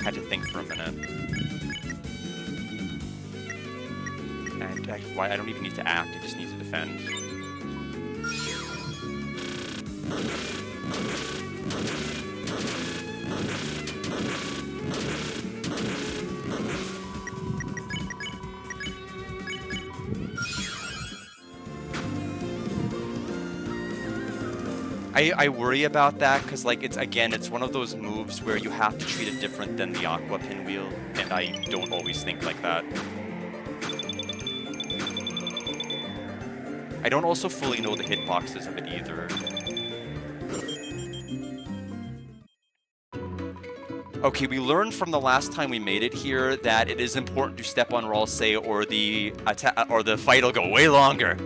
Had to think for a minute. And I don't even need to act, I just need to defend. I worry about that because, like, it's one of those moves where you have to treat it different than the Aqua Pinwheel, and I don't always think like that. I don't also fully know the hitboxes of it either. Okay, we learned from the last time we made it here that it is important to step on Ralsei or the fight will go way longer.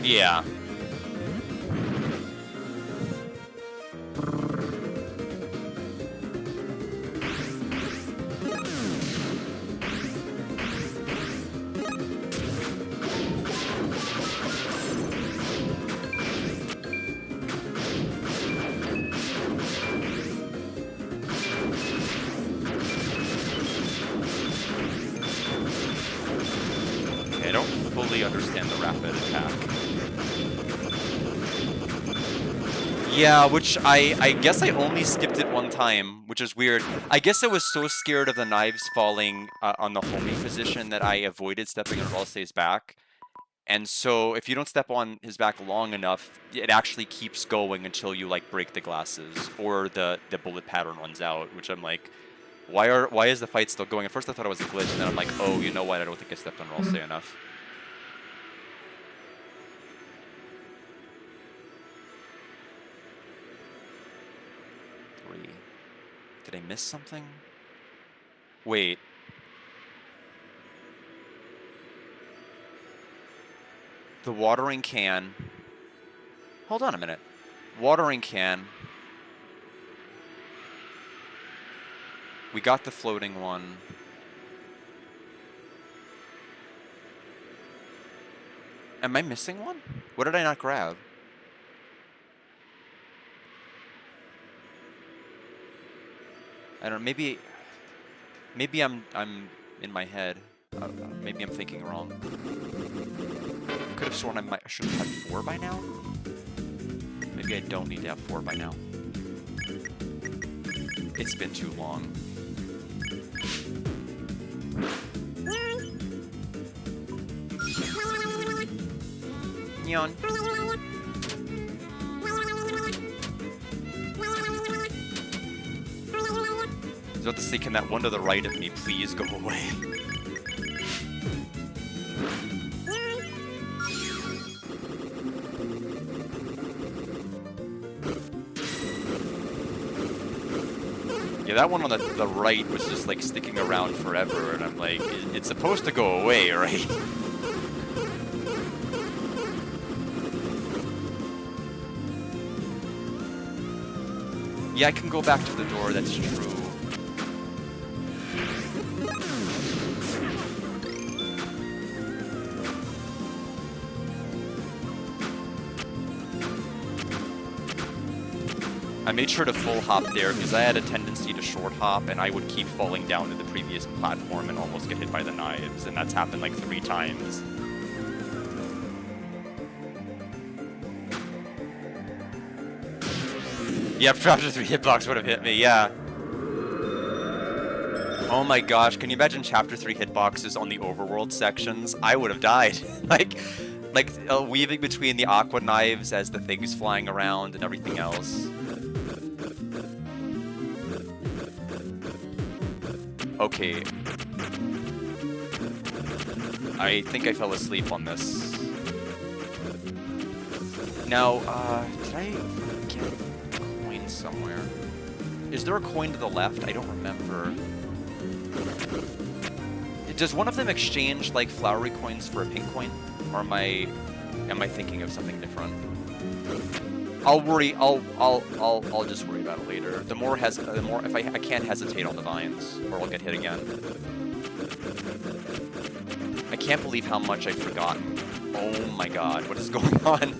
Yeah. Okay, I don't fully understand the rapid attack. Yeah, which I guess I only skipped it one time, which is weird. I guess I was so scared of the knives falling on the homing position that I avoided stepping on Ralsei's back. And so if you don't step on his back long enough, it actually keeps going until you like break the glasses or the bullet pattern runs out, which I'm like, why is the fight still going? At first I thought it was a glitch, and then I'm like, oh, you know what? I don't think I stepped on Ralsei enough. Did I miss something? Wait. The watering can. Hold on a minute. Watering can. We got the floating one. Am I missing one? What did I not grab? I don't know, maybe I'm in my head. Maybe I'm thinking wrong. Could have sworn I should have had 4 by now. Maybe I don't need to have 4 by now. It's been too long. Neon. I was about to say, can that one to the right of me please go away? Yeah, that one on the right was just like sticking around forever, and I'm like, it's supposed to go away, right? Yeah, I can go back to the door, that's true. I made sure to full hop there because I had a tendency to short hop, and I would keep falling down to the previous platform and almost get hit by the knives, and that's happened like 3 times. Yep, chapter 3 hitbox would have hit me, yeah. Oh my gosh, can you imagine chapter 3 hitboxes on the overworld sections? I would have died. like weaving between the aqua knives as the things flying around and everything else. Okay. I think I fell asleep on this. Now, did I get a coin somewhere? Is there a coin to the left? I don't remember. Does one of them exchange, like, flowery coins for a pink coin? Or am I thinking of something different? I'll just worry about it later. The more if I can't hesitate on the vines, or I'll get hit again. I can't believe how much I've forgotten. Oh my god, what is going on?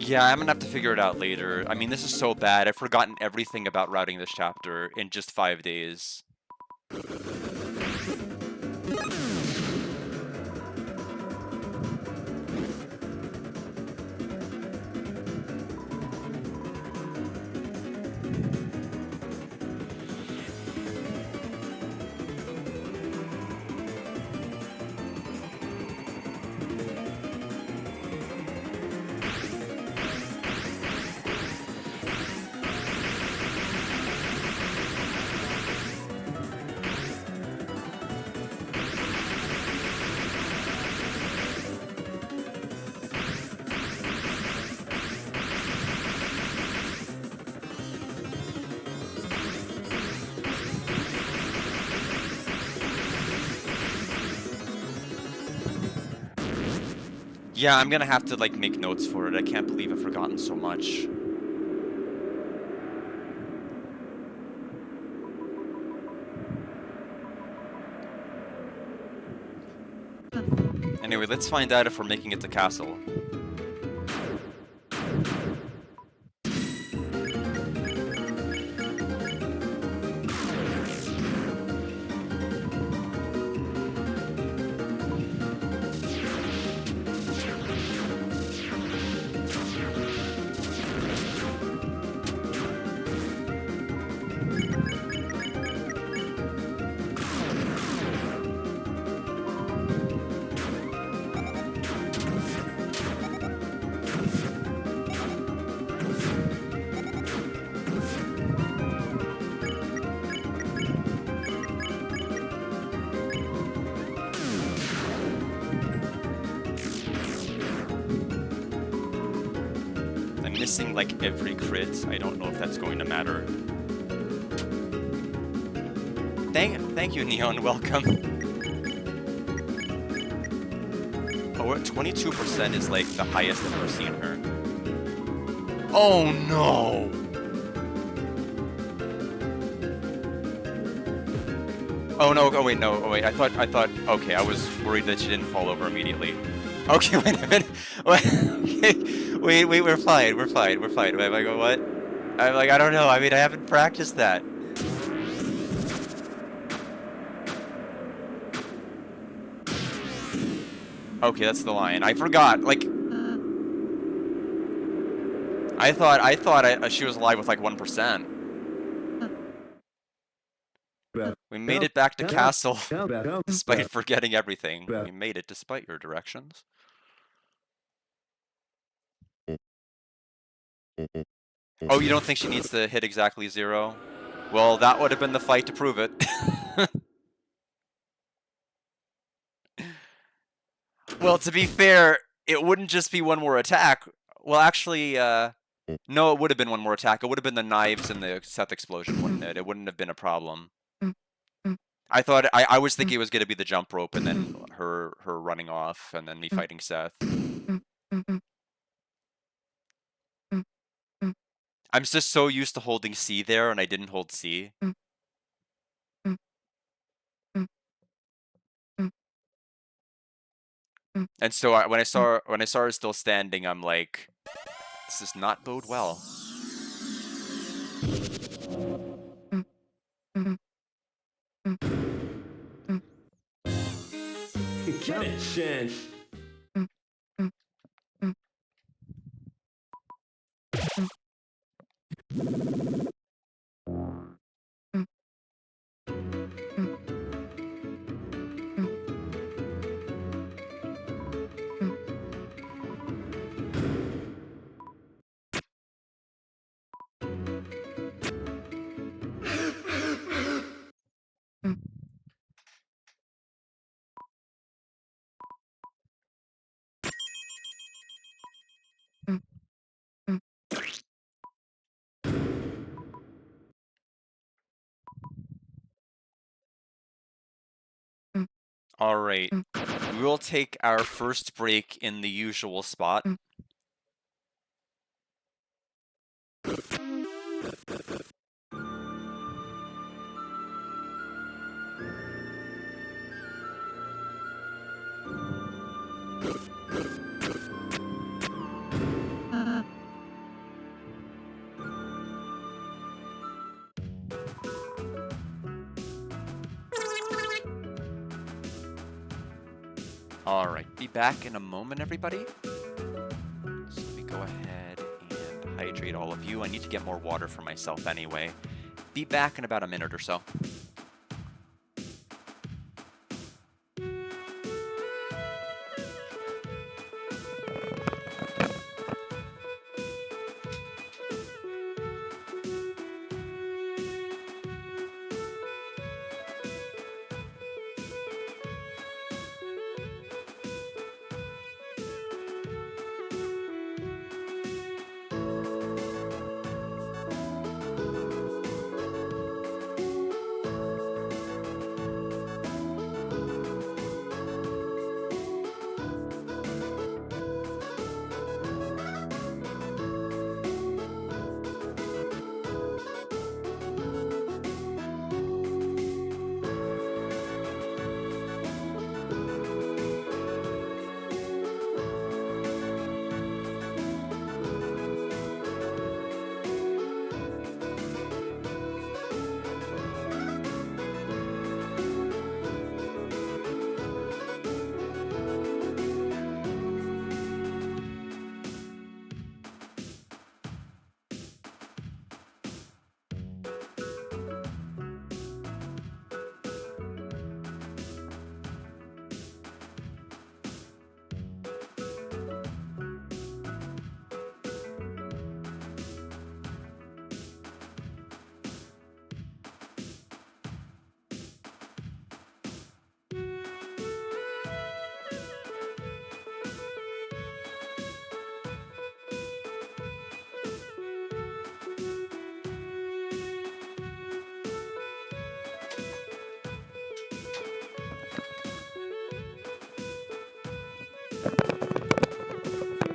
Yeah, I'm gonna have to figure it out later. I mean, this is so bad. I've forgotten everything about routing this chapter in just 5 days. Yeah, I'm gonna have to, like, make notes for it. I can't believe I've forgotten so much. Anyway, let's find out if we're making it to castle. I'm missing, like, every crit. I don't know if that's going to matter. Thank you, Neon. Welcome. Oh, 22% is, like, the highest I've ever seen her. Oh, no! Oh, no. Oh, wait, no. Oh, wait. I thought... Okay, I was worried that she didn't fall over immediately. Okay, wait a minute. Wait, we're fine. We're fine. We're fine. I'm like, what? I'm like, I don't know. I mean, I haven't practiced that. Okay, that's the line. I forgot. Like, I thought she was alive with like 1%. We made it back to castle, despite forgetting everything. We made it despite your directions. Oh, you don't think she needs to hit exactly 0? Well, that would have been the fight to prove it. Well, to be fair, it wouldn't just be one more attack. Well, actually, no, it would have been one more attack. It would have been the knives and the Seth explosion, wouldn't it? It wouldn't have been a problem. I was thinking it was going to be the jump rope and then her running off and then me fighting Seth. I'm just so used to holding C there and I didn't hold C. And so when I saw her still standing, I'm like, this does not bode well. Get it, Shin. All right, we will take our first break in the usual spot. Alright, be back in a moment, everybody. So let me go ahead and hydrate all of you. I need to get more water for myself anyway. Be back in about a minute or so.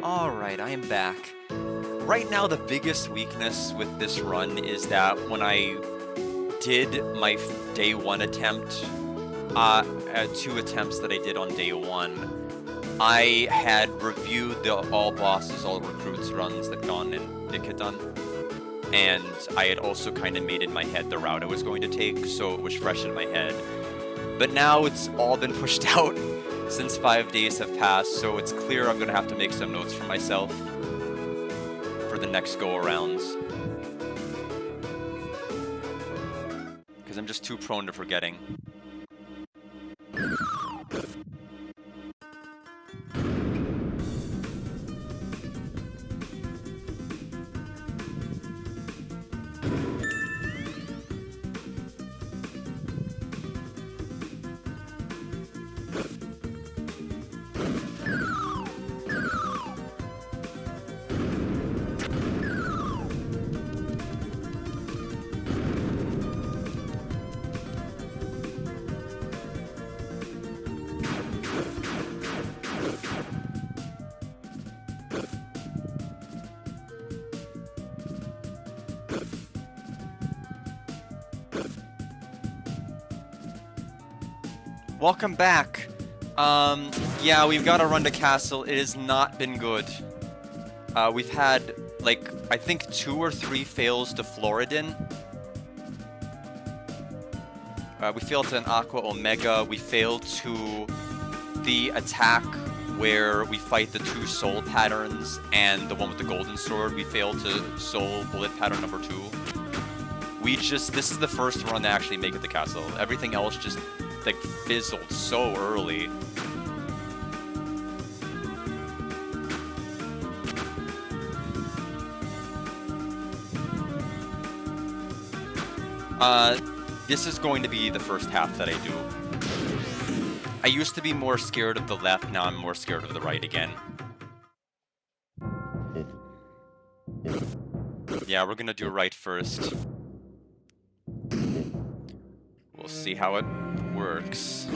Alright, I am back. Right now, the biggest weakness with this run is that when I did my day 1 attempt, 2 attempts that I did on day 1, I had reviewed the all bosses, all recruits runs that Gon and Dick had done. And I had also kind of made in my head the route I was going to take, so it was fresh in my head. But now it's all been pushed out since 5 days have passed, so it's clear I'm going to have to make some notes for myself for the next go-arounds. Because I'm just too prone to forgetting. Welcome back. Yeah, we've got to run to castle. It has not been good. We've had, like, I think 2 or 3 fails to Floridin. We failed to an Aqua Omega. We failed to the attack where we fight the 2 soul patterns and the one with the golden sword. We failed to soul bullet pattern number 2. This is the first run to actually make it to castle. Everything else just, like, fizzled so early. This is going to be the first half that I do. I used to be more scared of the left, now I'm more scared of the right again. Yeah, we're gonna do right first. We'll see how it works.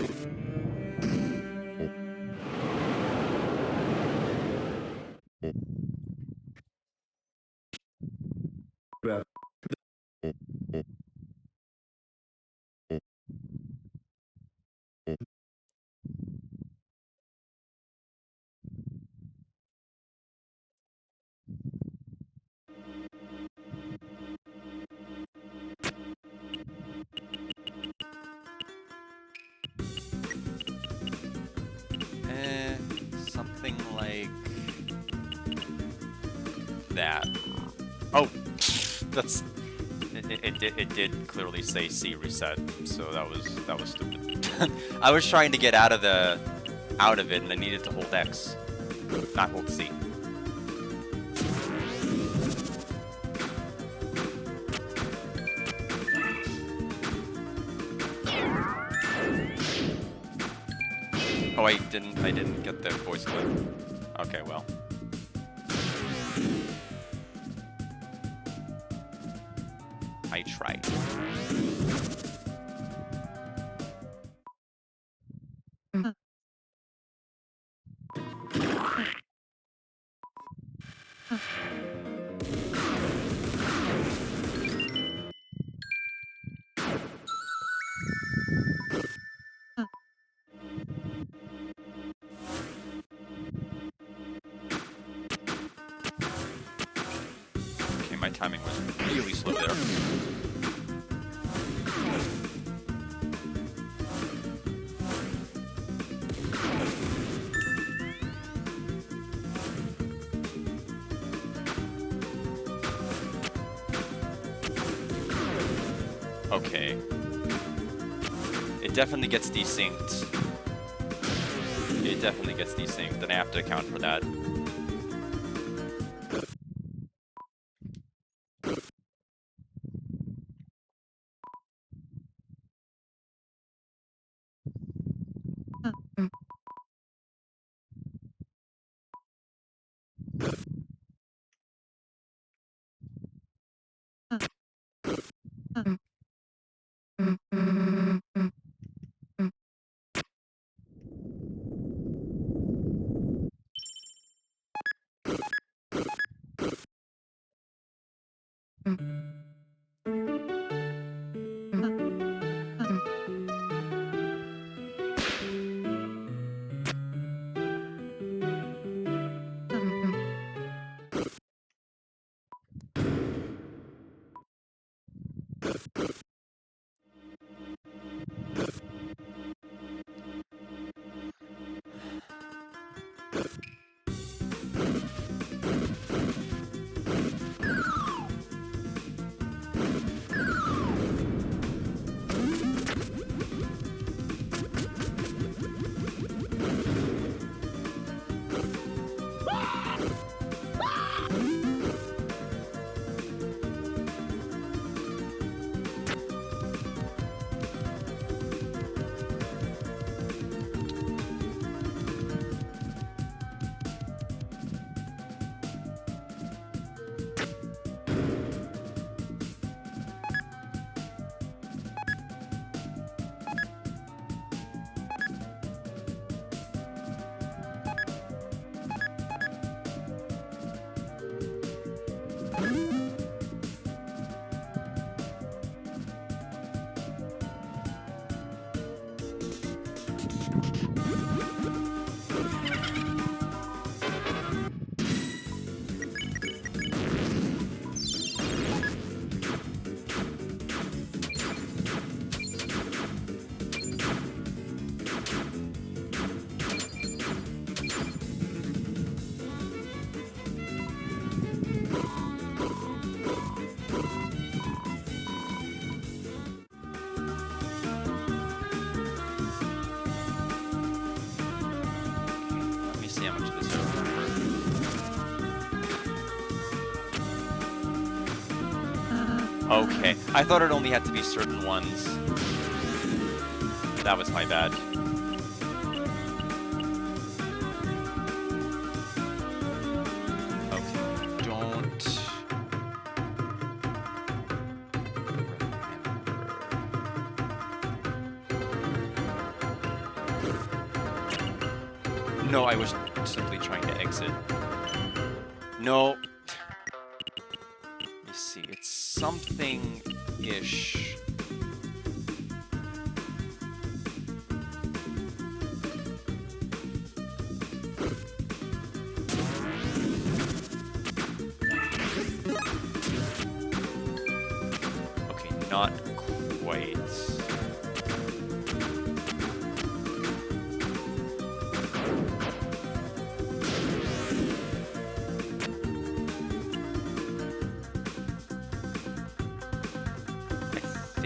something like that. Oh, that's it did clearly say C reset, so that was stupid. I was trying to get out of it, and I needed to hold X, not hold C. Oh, I didn't get the voice clip. Okay, well. I tried. Okay, my timing was really slow there. Okay. It definitely gets desynced. It definitely gets desynced, and I have to account for that. See how much of this I remember. Okay, I thought it only had to be certain ones. That was my bad. Okay, don't... No, I was simply trying to exit. No. Let me see. It's something-ish. Okay, not quite.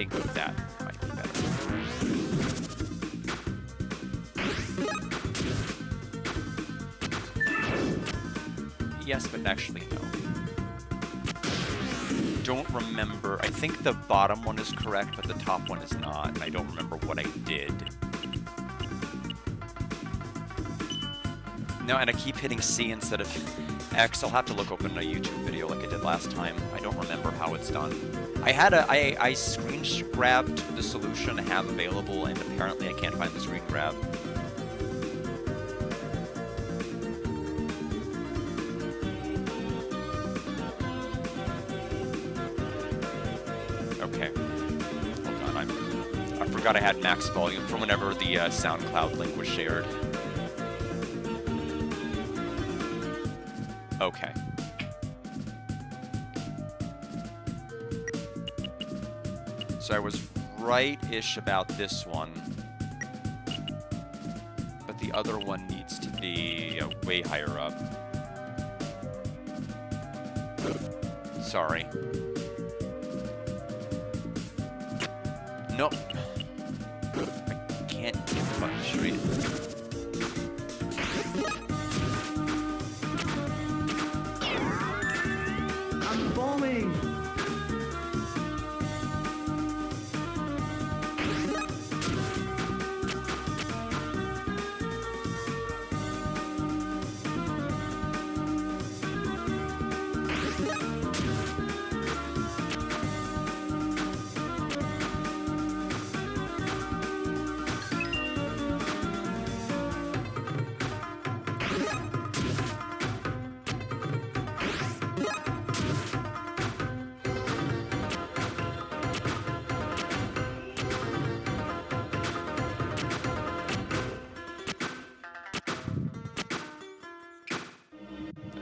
remake of that might be better. Yes, but actually no. Don't remember. I think the bottom one is correct, but the top one is not, and I don't remember what I did. No, and I keep hitting C instead of X. I'll have to look open a YouTube video like I did last time. I don't remember how it's done. I screen grabbed the solution I have available, and apparently I can't find the screen grab. Okay. Hold on, I forgot I had max volume from whenever the SoundCloud link was shared. Okay. So I was right-ish about this one. But the other one needs to be way higher up. Sorry. Nope. I can't get the button straight. I'm falling.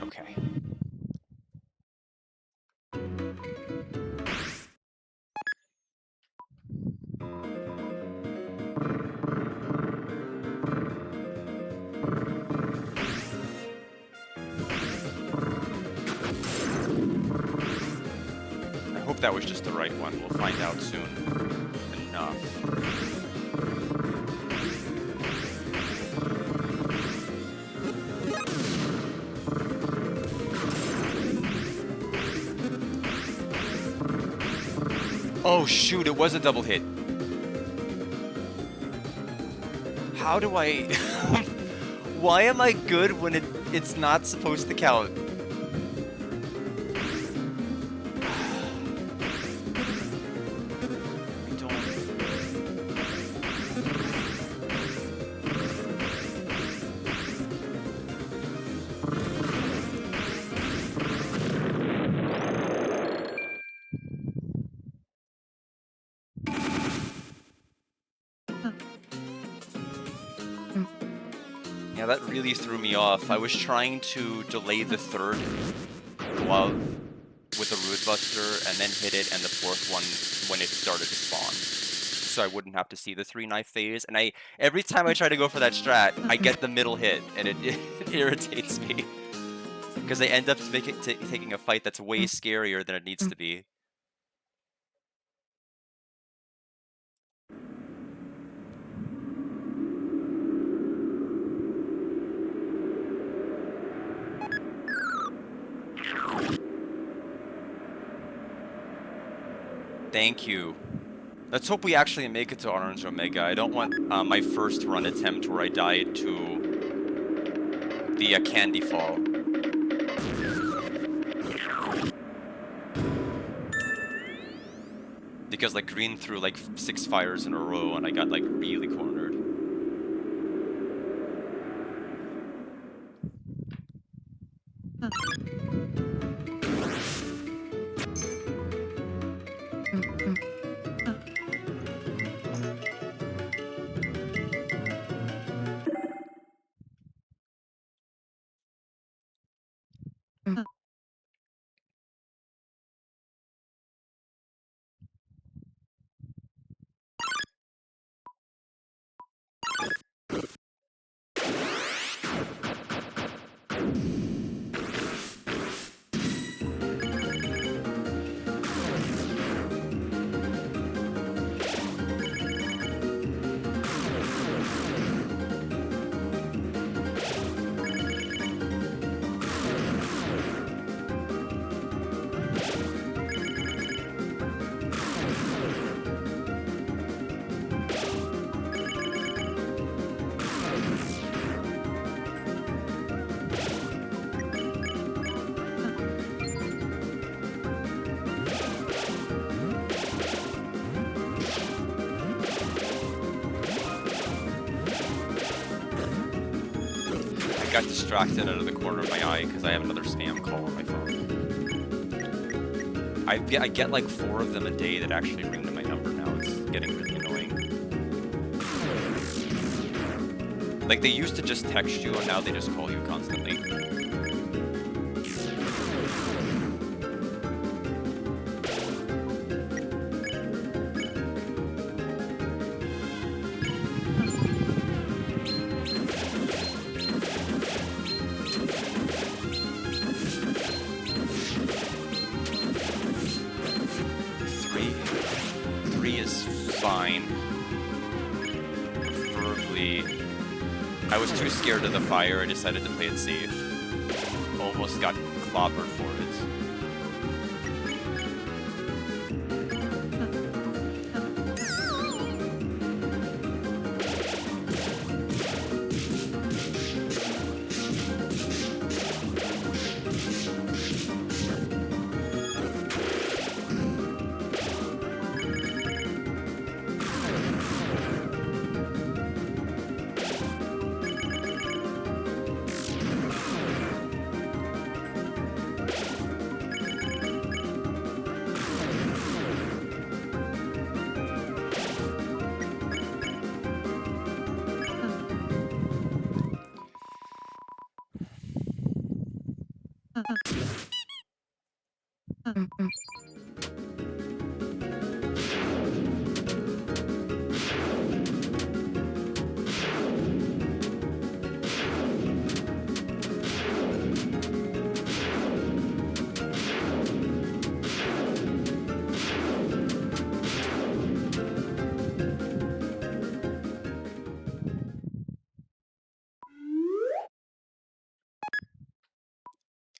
Okay. I hope that was just the right one. We'll find out soon enough. Oh shoot, it was a double hit. How do I... Why am I good when it's not supposed to count? I don't... Yeah, that really threw me off. I was trying to delay the third glove with the Root Buster and then hit it and the fourth one when it started to spawn. So I wouldn't have to see the 3-knife phase. And every time I try to go for that strat, I get the middle hit and it irritates me. Because I end up taking a fight that's way scarier than it needs to be. Thank you. Let's hope we actually make it to Orange Omega. I don't want my first run attempt where I died to the Candy Fall. Because like green threw like 6 fires in a row and I got like really cornered. got distracted out of the corner of my eye because I have another spam call on my phone. I get like 4 of them a day that actually ring to my number now. It's getting really annoying. Like, they used to just text you, and now they just call you constantly. Three is fine. Preferably... I was too scared of the fire, I decided to play it safe. Almost got clobbered for it.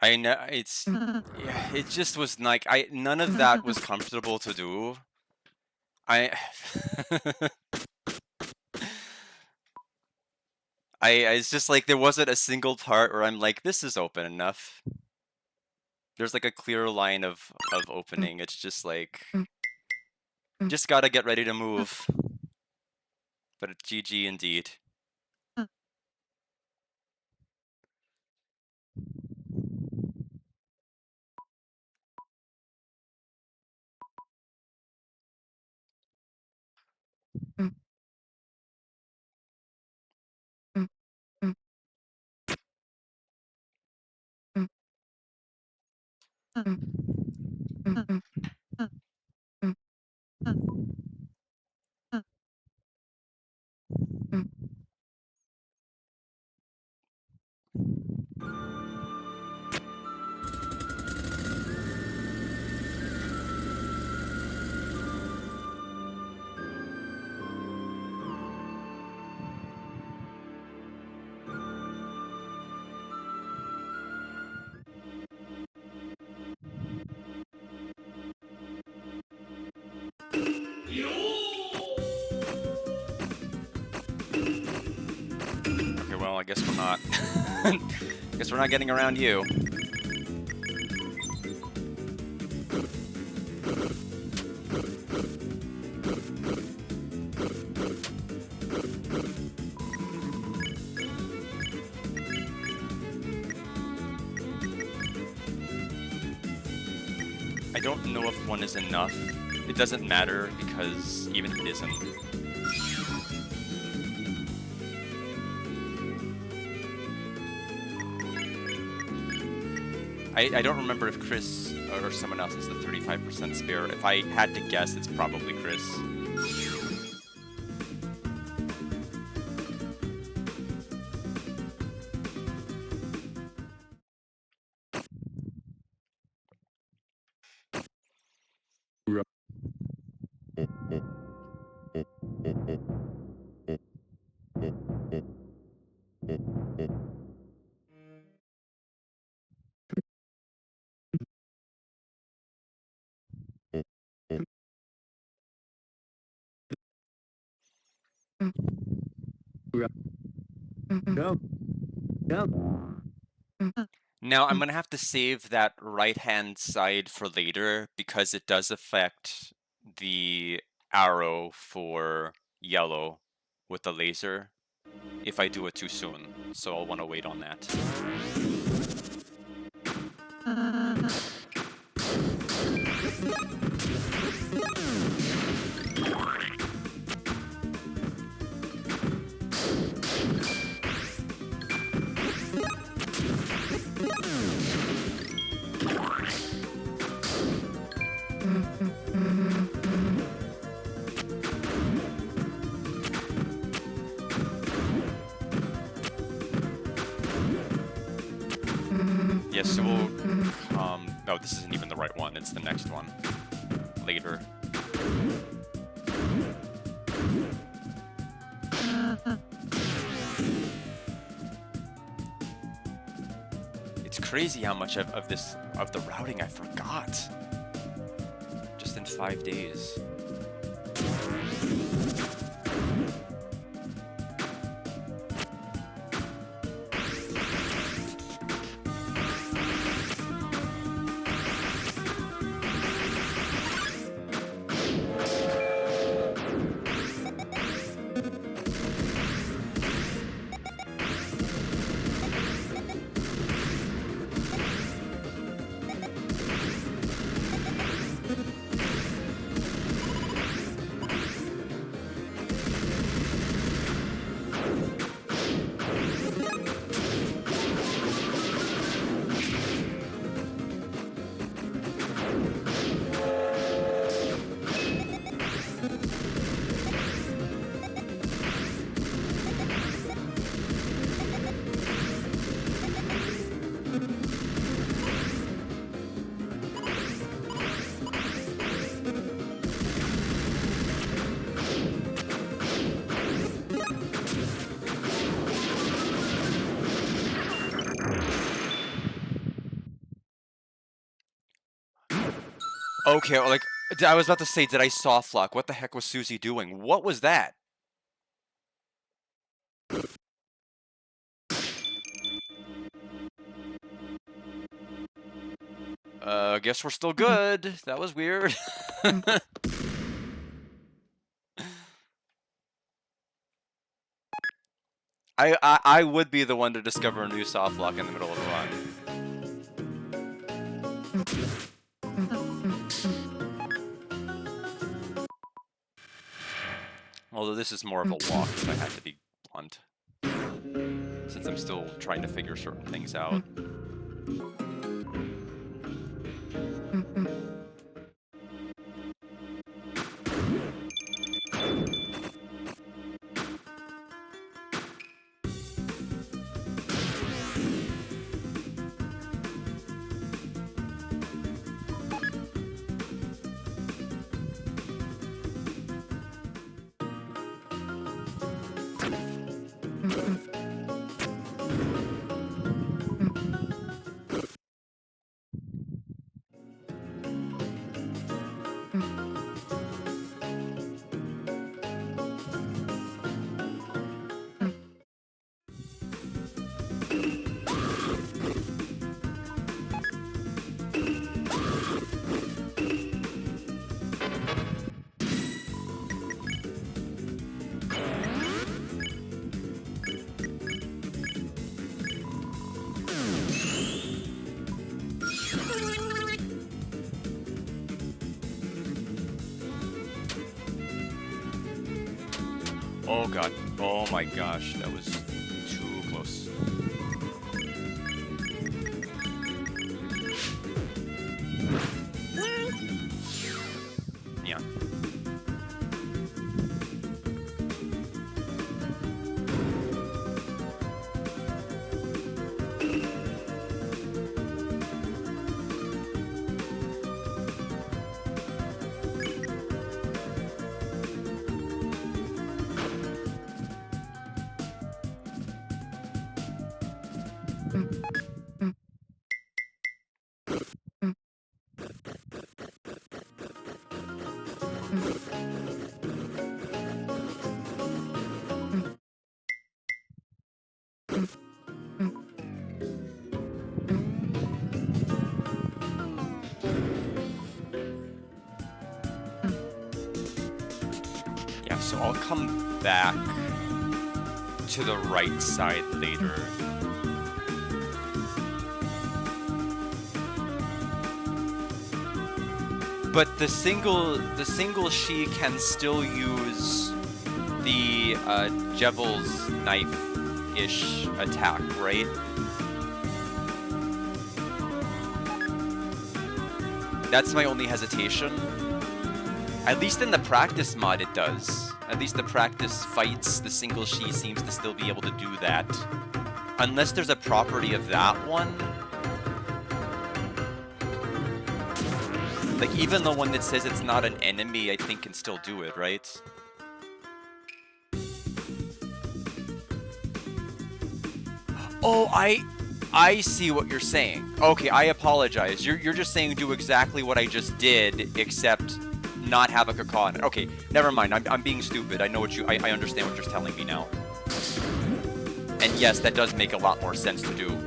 I know it's yeah, it just was like none of that was comfortable to do. It's just like there wasn't a single part where I'm like, this is open enough. There's like a clear line of opening. It's just like just gotta get ready to move. But it's GG indeed. Okay, well, I guess we're not. Guess we're not getting around you. I don't know if one is enough. It doesn't matter because even if it isn't. I don't remember if Chris or someone else has the 35% spare. If I had to guess, it's probably Chris. Go. Go. Now, I'm going to have to save that right-hand side for later because it does affect the arrow for yellow with the laser. if I do it too soon. So I'll want to wait on that. Yes, so we'll, no, this isn't even the right one, it's the next one. Later. It's crazy how much of the routing I forgot. Just in 5 days. Okay, like, I was about to say, did I soft lock? What the heck was Susie doing? What was that? Guess we're still good. That was weird. I would be the one to discover a new soft lock in the middle of a run. Although this is more of a walk, if I had to be blunt. Since I'm still trying to figure certain things out. Oh god. Oh my gosh, that was too close. Yeah. Yeah, so I'll come back to the right side later. But the single she can still use the Devil's Knife-ish attack, right? That's my only hesitation. At least in the practice mod it does. At least the practice fights, the single she seems to still be able to do that. Unless there's a property of that one. Like, even the one that says it's not an enemy, I think can still do it, right? Oh, I see what you're saying. Okay, I apologize. You're just saying do exactly what I just did, except not have a caca on it. Okay, never mind. I'm being stupid. I know what you... I understand what you're telling me now. And yes, that does make a lot more sense to do.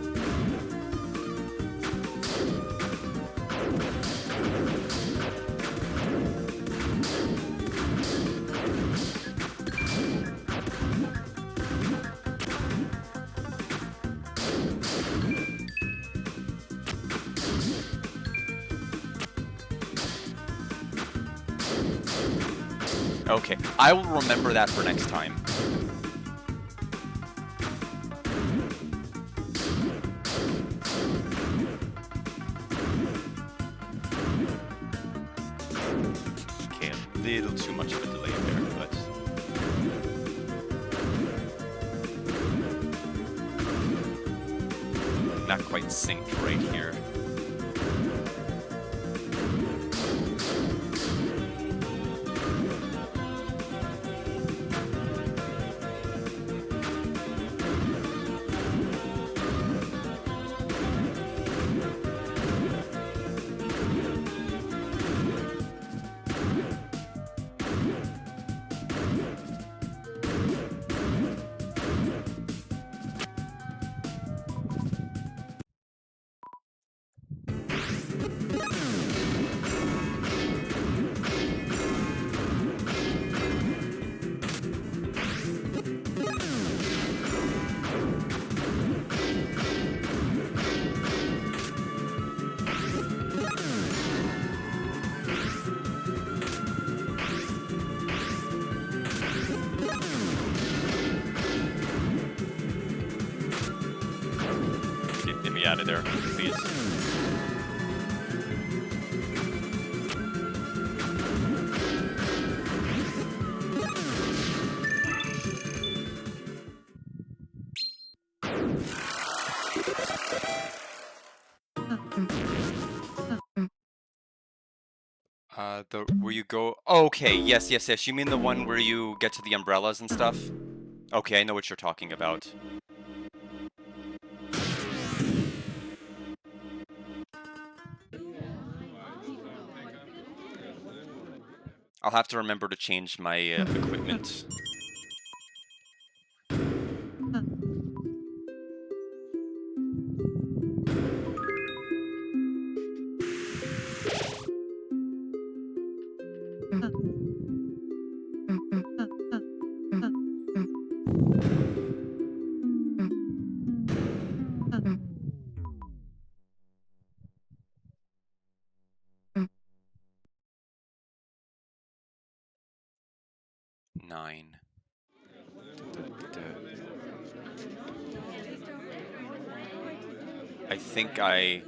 Okay, I will remember that for next time. Okay, a little too much of a delay there, but... not quite synced right here. Get me out of there, please. Where you go... okay, yes. You mean the one where you get to the umbrellas and stuff? Okay, I know what you're talking about. I'll have to remember to change my equipment. Nine. I think I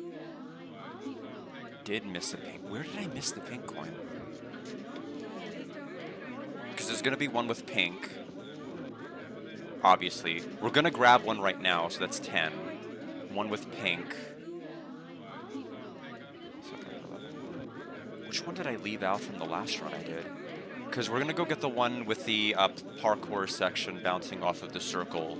did miss a pink. Where did I miss the pink coin? Because there's going to be one with pink. Obviously. We're going to grab one right now, so that's 10. One with pink. Which one did I leave out from the last run I did? Because we're going to go get the one with the parkour section bouncing off of the circle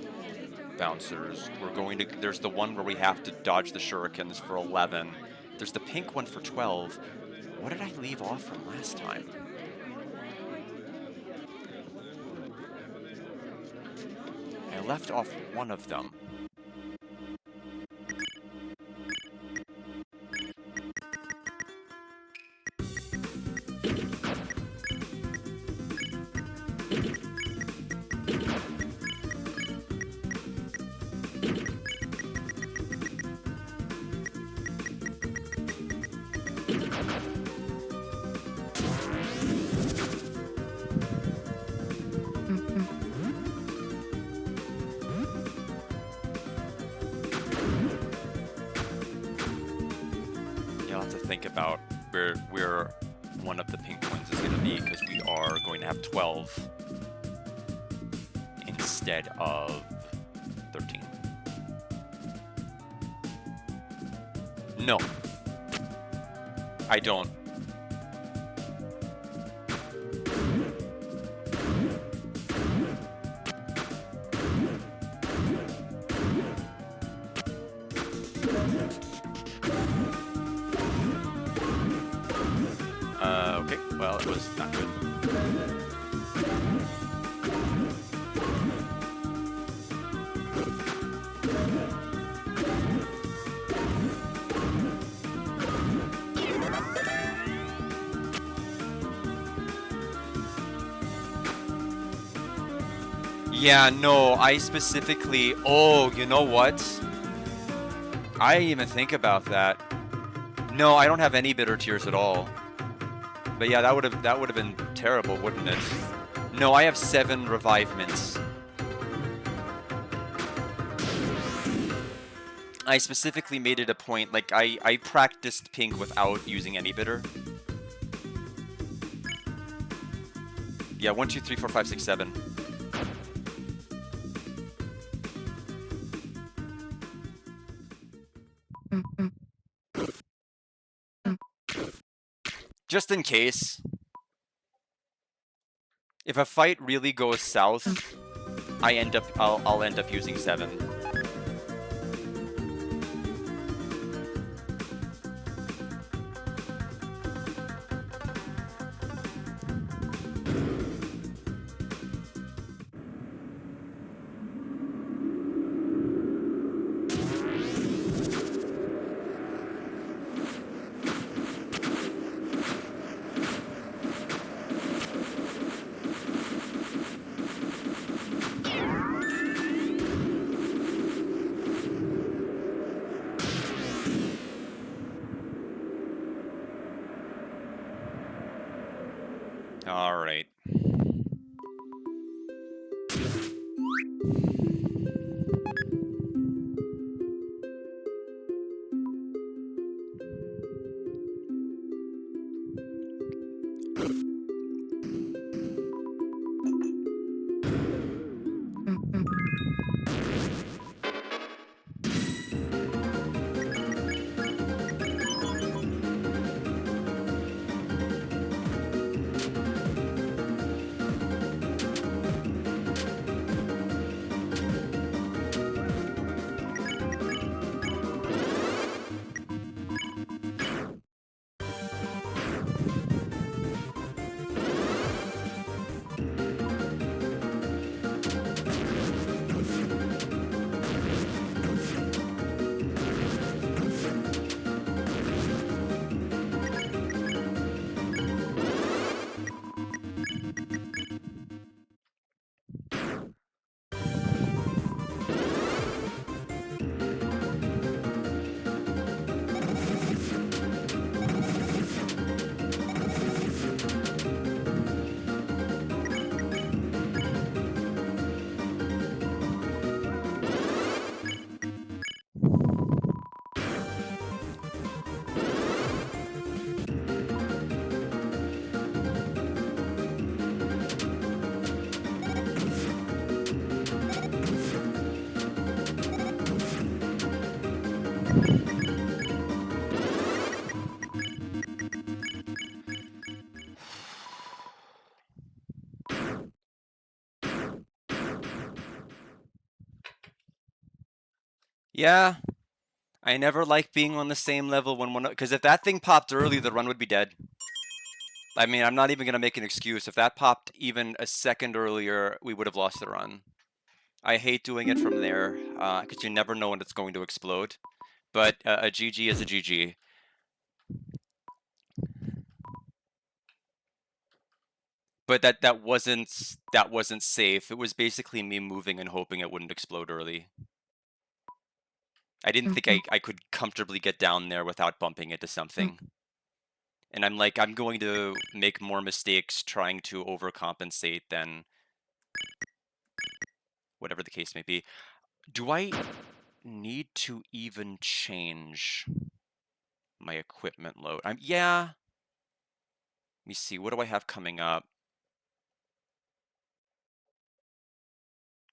bouncers. We're going to... there's the one where we have to dodge the shurikens for 11. There's the pink one for 12. What did I leave off from last time? I left off one of them. think about where one of the pink ones is going to be, because we are going to have 12 instead of 13. No, I don't. Okay, well, it was not good. Yeah, no, I specifically... Oh, you know what? I didn't even think about that. No, I don't have any bitter tears at all. But yeah, that would have been terrible, wouldn't it? No, I have 7 revivements. I specifically made it a point, like, I practiced pink without using any bitter. Yeah, 1, 2, 3, 4, 5, 6, 7. Just in case. If a fight really goes south, I'll end up using 7. All right. Yeah, I never like being on the same level when one... Because if that thing popped early, the run would be dead. I mean, I'm not even going to make an excuse. If that popped even a second earlier, we would have lost the run. I hate doing it from there, because you never know when it's going to explode. But a GG is a GG. But that wasn't safe. It was basically me moving and hoping it wouldn't explode early. I didn't think I could comfortably get down there without bumping into something. And I'm like, I'm going to make more mistakes trying to overcompensate than whatever the case may be. Do I need to even change? my equipment load. Yeah. Let me see. What do I have coming up?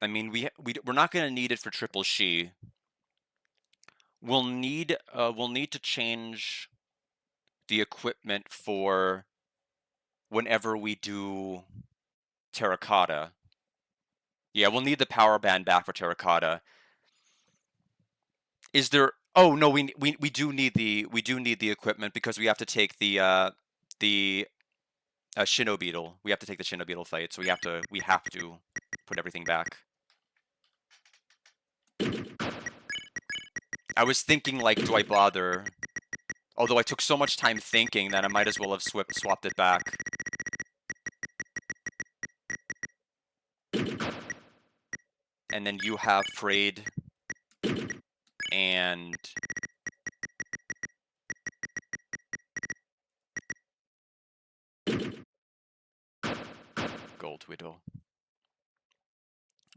I mean, we're not going to need it for triple she. We'll need to change the equipment for whenever we do terracotta. Yeah, we'll need the power band back for terracotta. Is there? Oh no, we do need the equipment because we have to take the Shino Beetle. We have to take the Shino Beetle fight, so we have to put everything back. I was thinking, like, do I bother? Although I took so much time thinking that I might as well have swapped it back. And then you have Frayed and Gold Widow.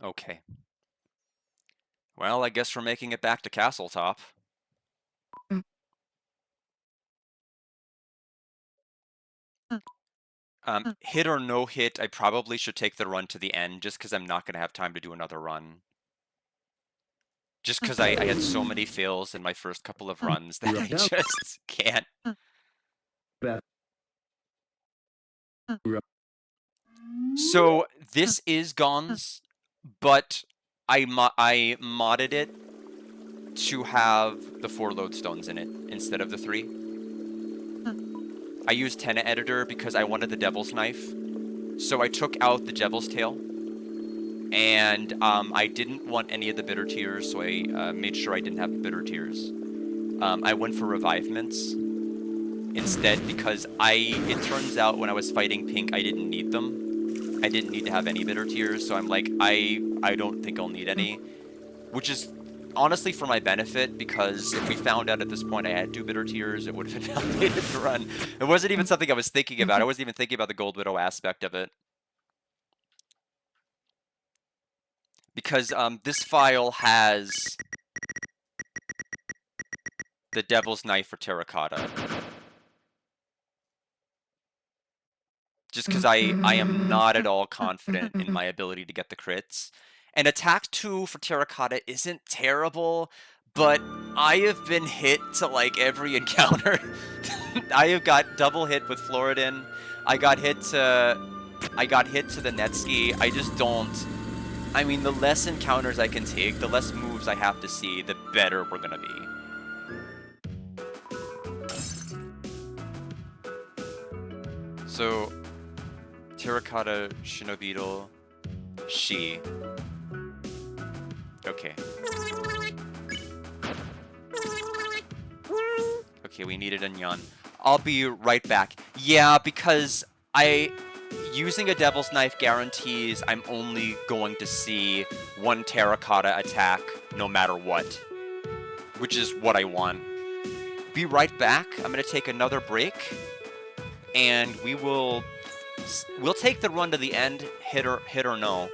Okay. Well, I guess we're making it back to Castle Top. Hit or no hit, I probably should take the run to the end just because I'm not going to have time to do another run. Just because I had so many fails in my first couple of runs that I just can't. So this is Gon's, but I modded it to have the 4 lodestones in it instead of the 3. I used Tenna Editor because I wanted the Devil's Knife. So I took out the Devil's Tail. And I didn't want any of the Bitter Tears, so I made sure I didn't have the Bitter Tears. I went for Revivements instead because it turns out when I was fighting Pink, I didn't need them. I didn't need to have any Bitter Tears, so I'm like, I don't think I'll need any. Which is honestly for my benefit, because if we found out at this point I had 2 Bitter Tears, it would have been validated to run. It wasn't even something I was thinking about. I wasn't even thinking about the Gold Widow aspect of it. Because this file has the Devil's Knife for Terracotta. Just because I am not at all confident in my ability to get the crits. And attack 2 for Terracotta isn't terrible, but I have been hit to like every encounter. I have got double hit with Floridin. I got hit to the Netski. I just don't. I mean, the less encounters I can take, the less moves I have to see, the better we're gonna be. So, Terracotta, Shinobeetle, She. Okay. Okay, we needed a Nyan. I'll be right back. Yeah, because using a Devil's Knife guarantees I'm only going to see 1 Terracotta attack no matter what, which is what I want. Be right back. I'm going to take another break, and we'll take the run to the end, hit or no.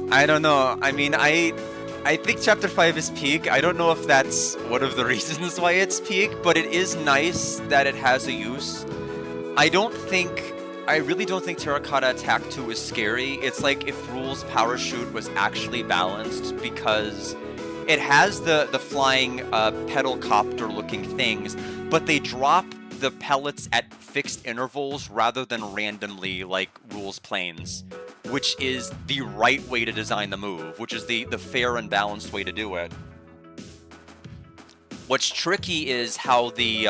I don't know. I mean, I think Chapter 5 is peak. I don't know if that's one of the reasons why it's peak, but it is nice that it has a use. I really don't think Terracotta Attack 2 is scary. It's like if Rule's Parachute was actually balanced, because it has the flying pedal copter looking things, but they drop the pellets at fixed intervals rather than randomly like Rule's planes, which is the right way to design the move, which is the fair and balanced way to do it. What's tricky is how the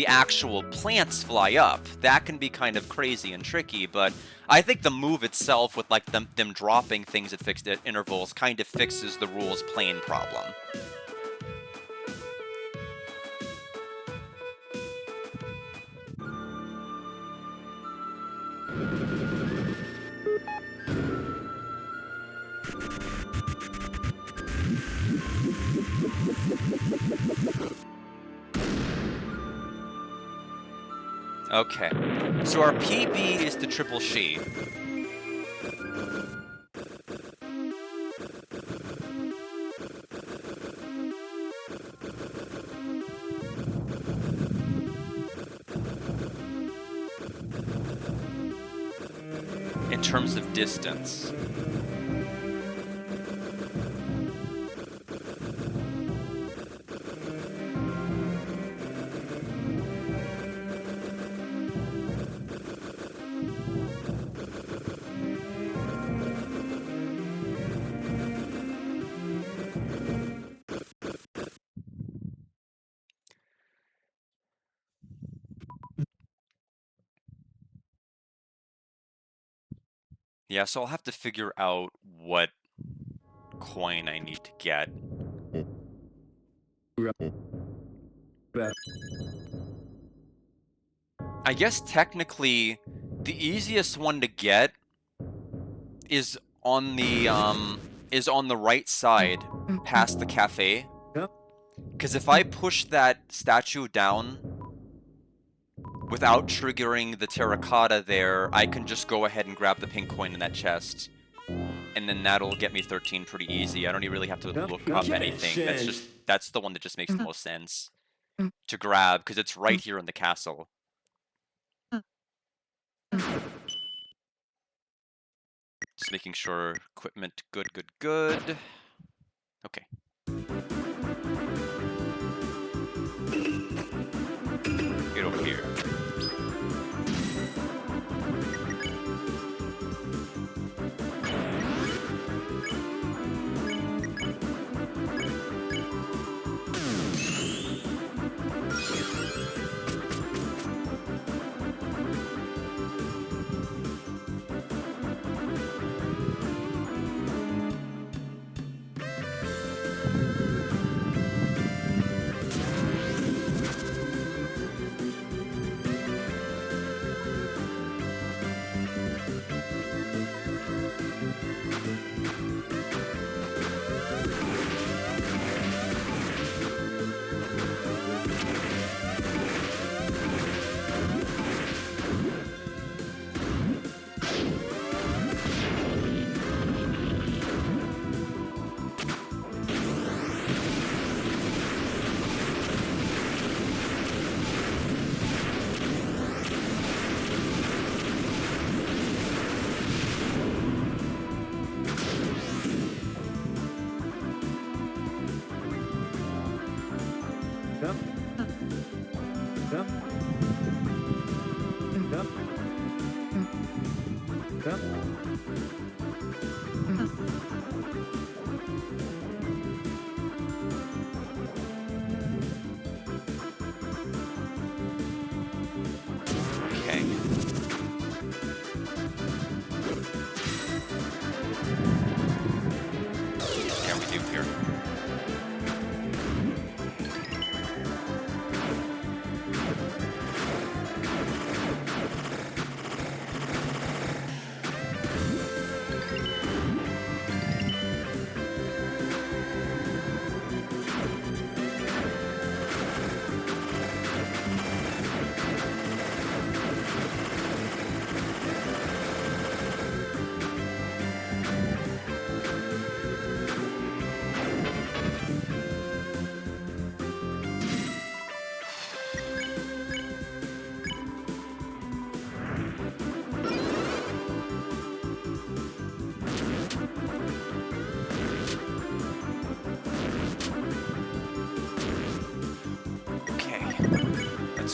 actual plants fly up. That can be kind of crazy and tricky, but I think the move itself with like them dropping things at fixed intervals kind of fixes the Rule's plane problem. Okay, so our PB is the triple she. In terms of distance. Yeah, so I'll have to figure out what coin I need to get. I guess technically the easiest one to get is on the right side past the cafe. Because if I push that statue down without triggering the terracotta there, I can just go ahead and grab the pink coin in that chest. And then that'll get me 13 pretty easy. I don't really have to look up anything. That's the one that just makes the most sense to grab, because it's right here in the castle. Just making sure equipment good. Okay. Get over here.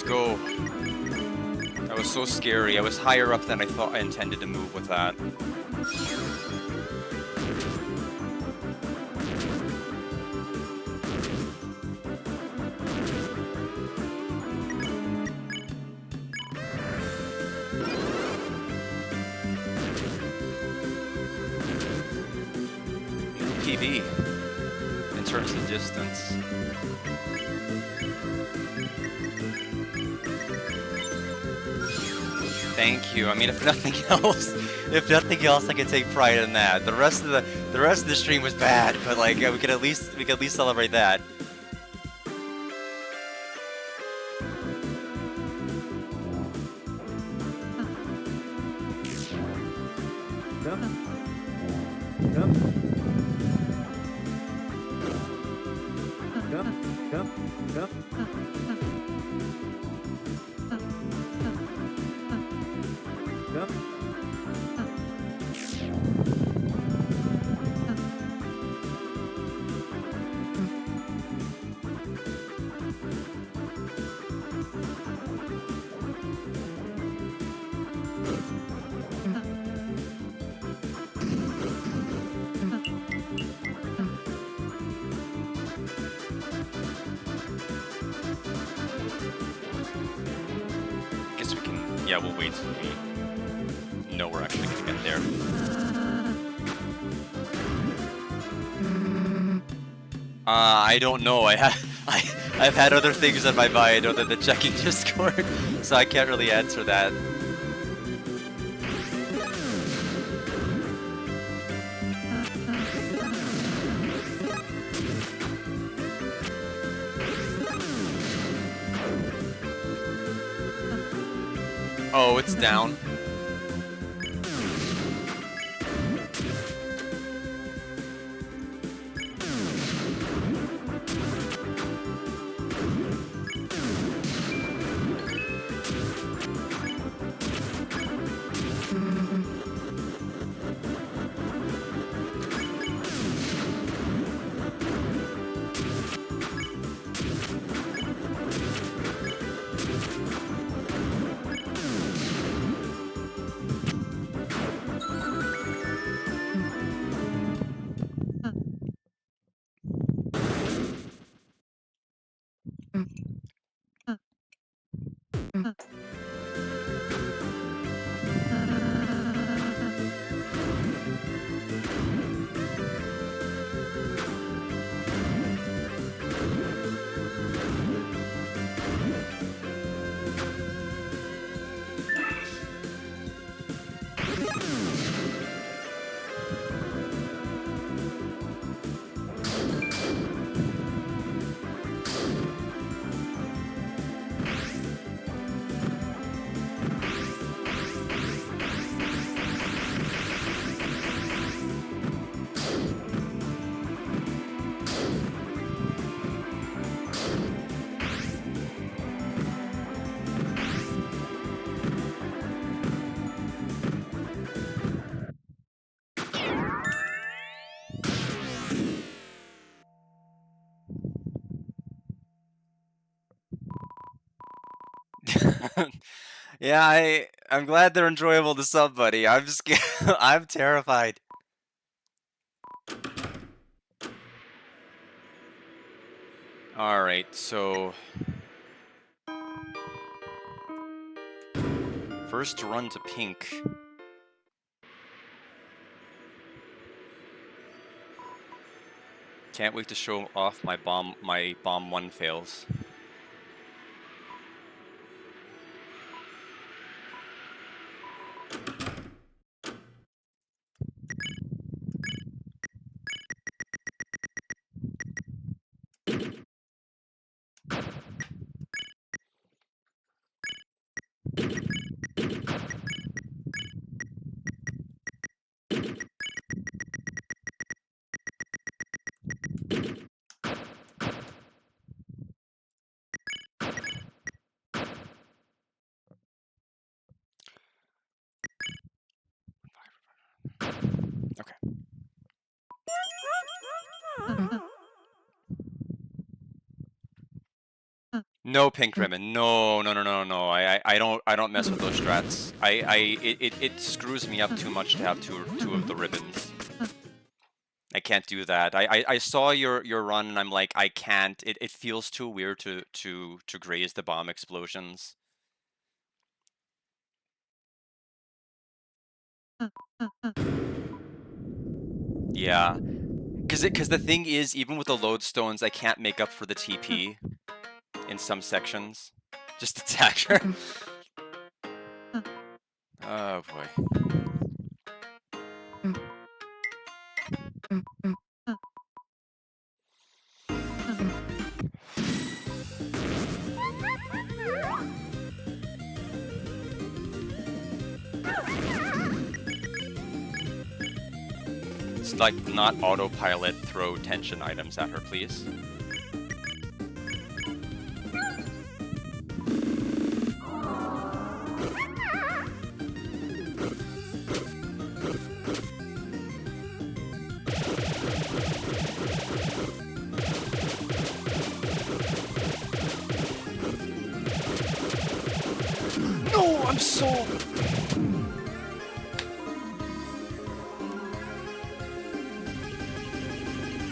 go. That was so scary. I was higher up than I thought I intended to move with that. PB in terms of distance. Thank you. I mean, if nothing else, I can take pride in that. The rest of the stream was bad, but like we could at least celebrate that. Jump. Jump. Jump. Jump. Jump. Jump. Guess we can. Yeah, we'll wait till we know we're actually gonna get there. I don't know. I've had other things on my mind other than checking Discord, so I can't really answer that. Oh, it's down. Yeah, I'm glad they're enjoyable to somebody. I'm just I'm terrified. All right, so first run to pink. Can't wait to show off my bomb 1 fails. Okay. No pink ribbon. No, no, no, no, no. I don't mess with those strats. It screws me up too much to have two of the ribbons. I can't do that. I saw your run and I'm like, I can't. It feels too weird to graze the bomb explosions. Yeah. Cause the thing is, even with the lodestones, I can't make up for the TP in some sections. Just attack her. Oh boy. It's like not autopilot throw tension items at her, please. No, I'm so...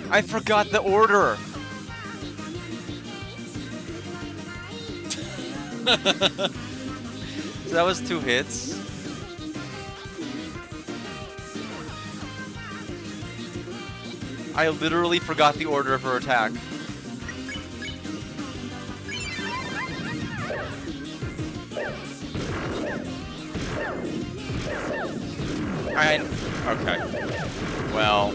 I forgot the order. So that was 2 hits. I literally forgot the order of her attack. Okay. Well,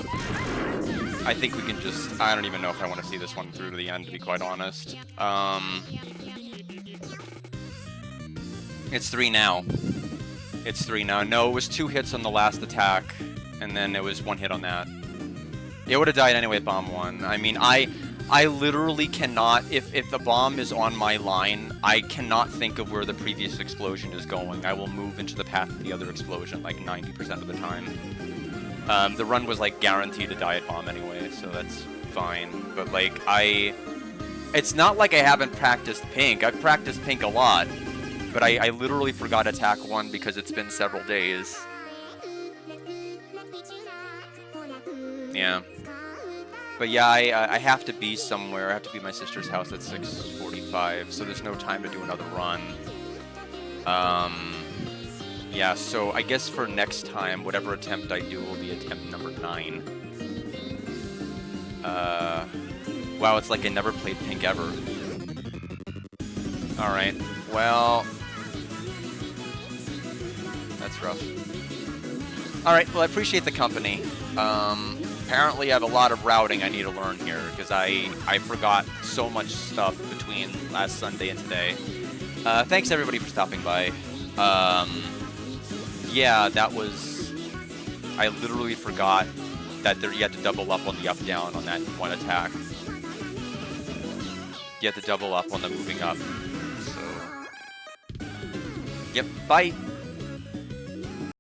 I think we can just... I don't even know if I want to see this one through to the end, to be quite honest. It's 3 now. It's 3 now. No, it was 2 hits on the last attack, and then it was 1 hit on that. It would have died anyway at bomb 1. I mean, I literally cannot... If the bomb is on my line, I cannot think of where the previous explosion is going. I will move into the path of the other explosion, like 90% of the time. The run was, like, guaranteed to die at bomb anyway, so that's fine. But, like, it's not like I haven't practiced pink. I've practiced pink a lot. But I literally forgot attack 1 because it's been several days. Yeah. But yeah, I have to be somewhere. I have to be at my sister's house at 6:45, so there's no time to do another run. Yeah, so I guess for next time, whatever attempt I do will be attempt number 9. Wow, it's like I never played pink ever. Alright, well... That's rough. Alright, well I appreciate the company. Apparently I have a lot of routing I need to learn here, because I forgot so much stuff between last Sunday and today. Thanks everybody for stopping by. Yeah, that was... I literally forgot that you had to double up on the up-down on that one attack. You had to double up on the moving up. So... Yep, bye!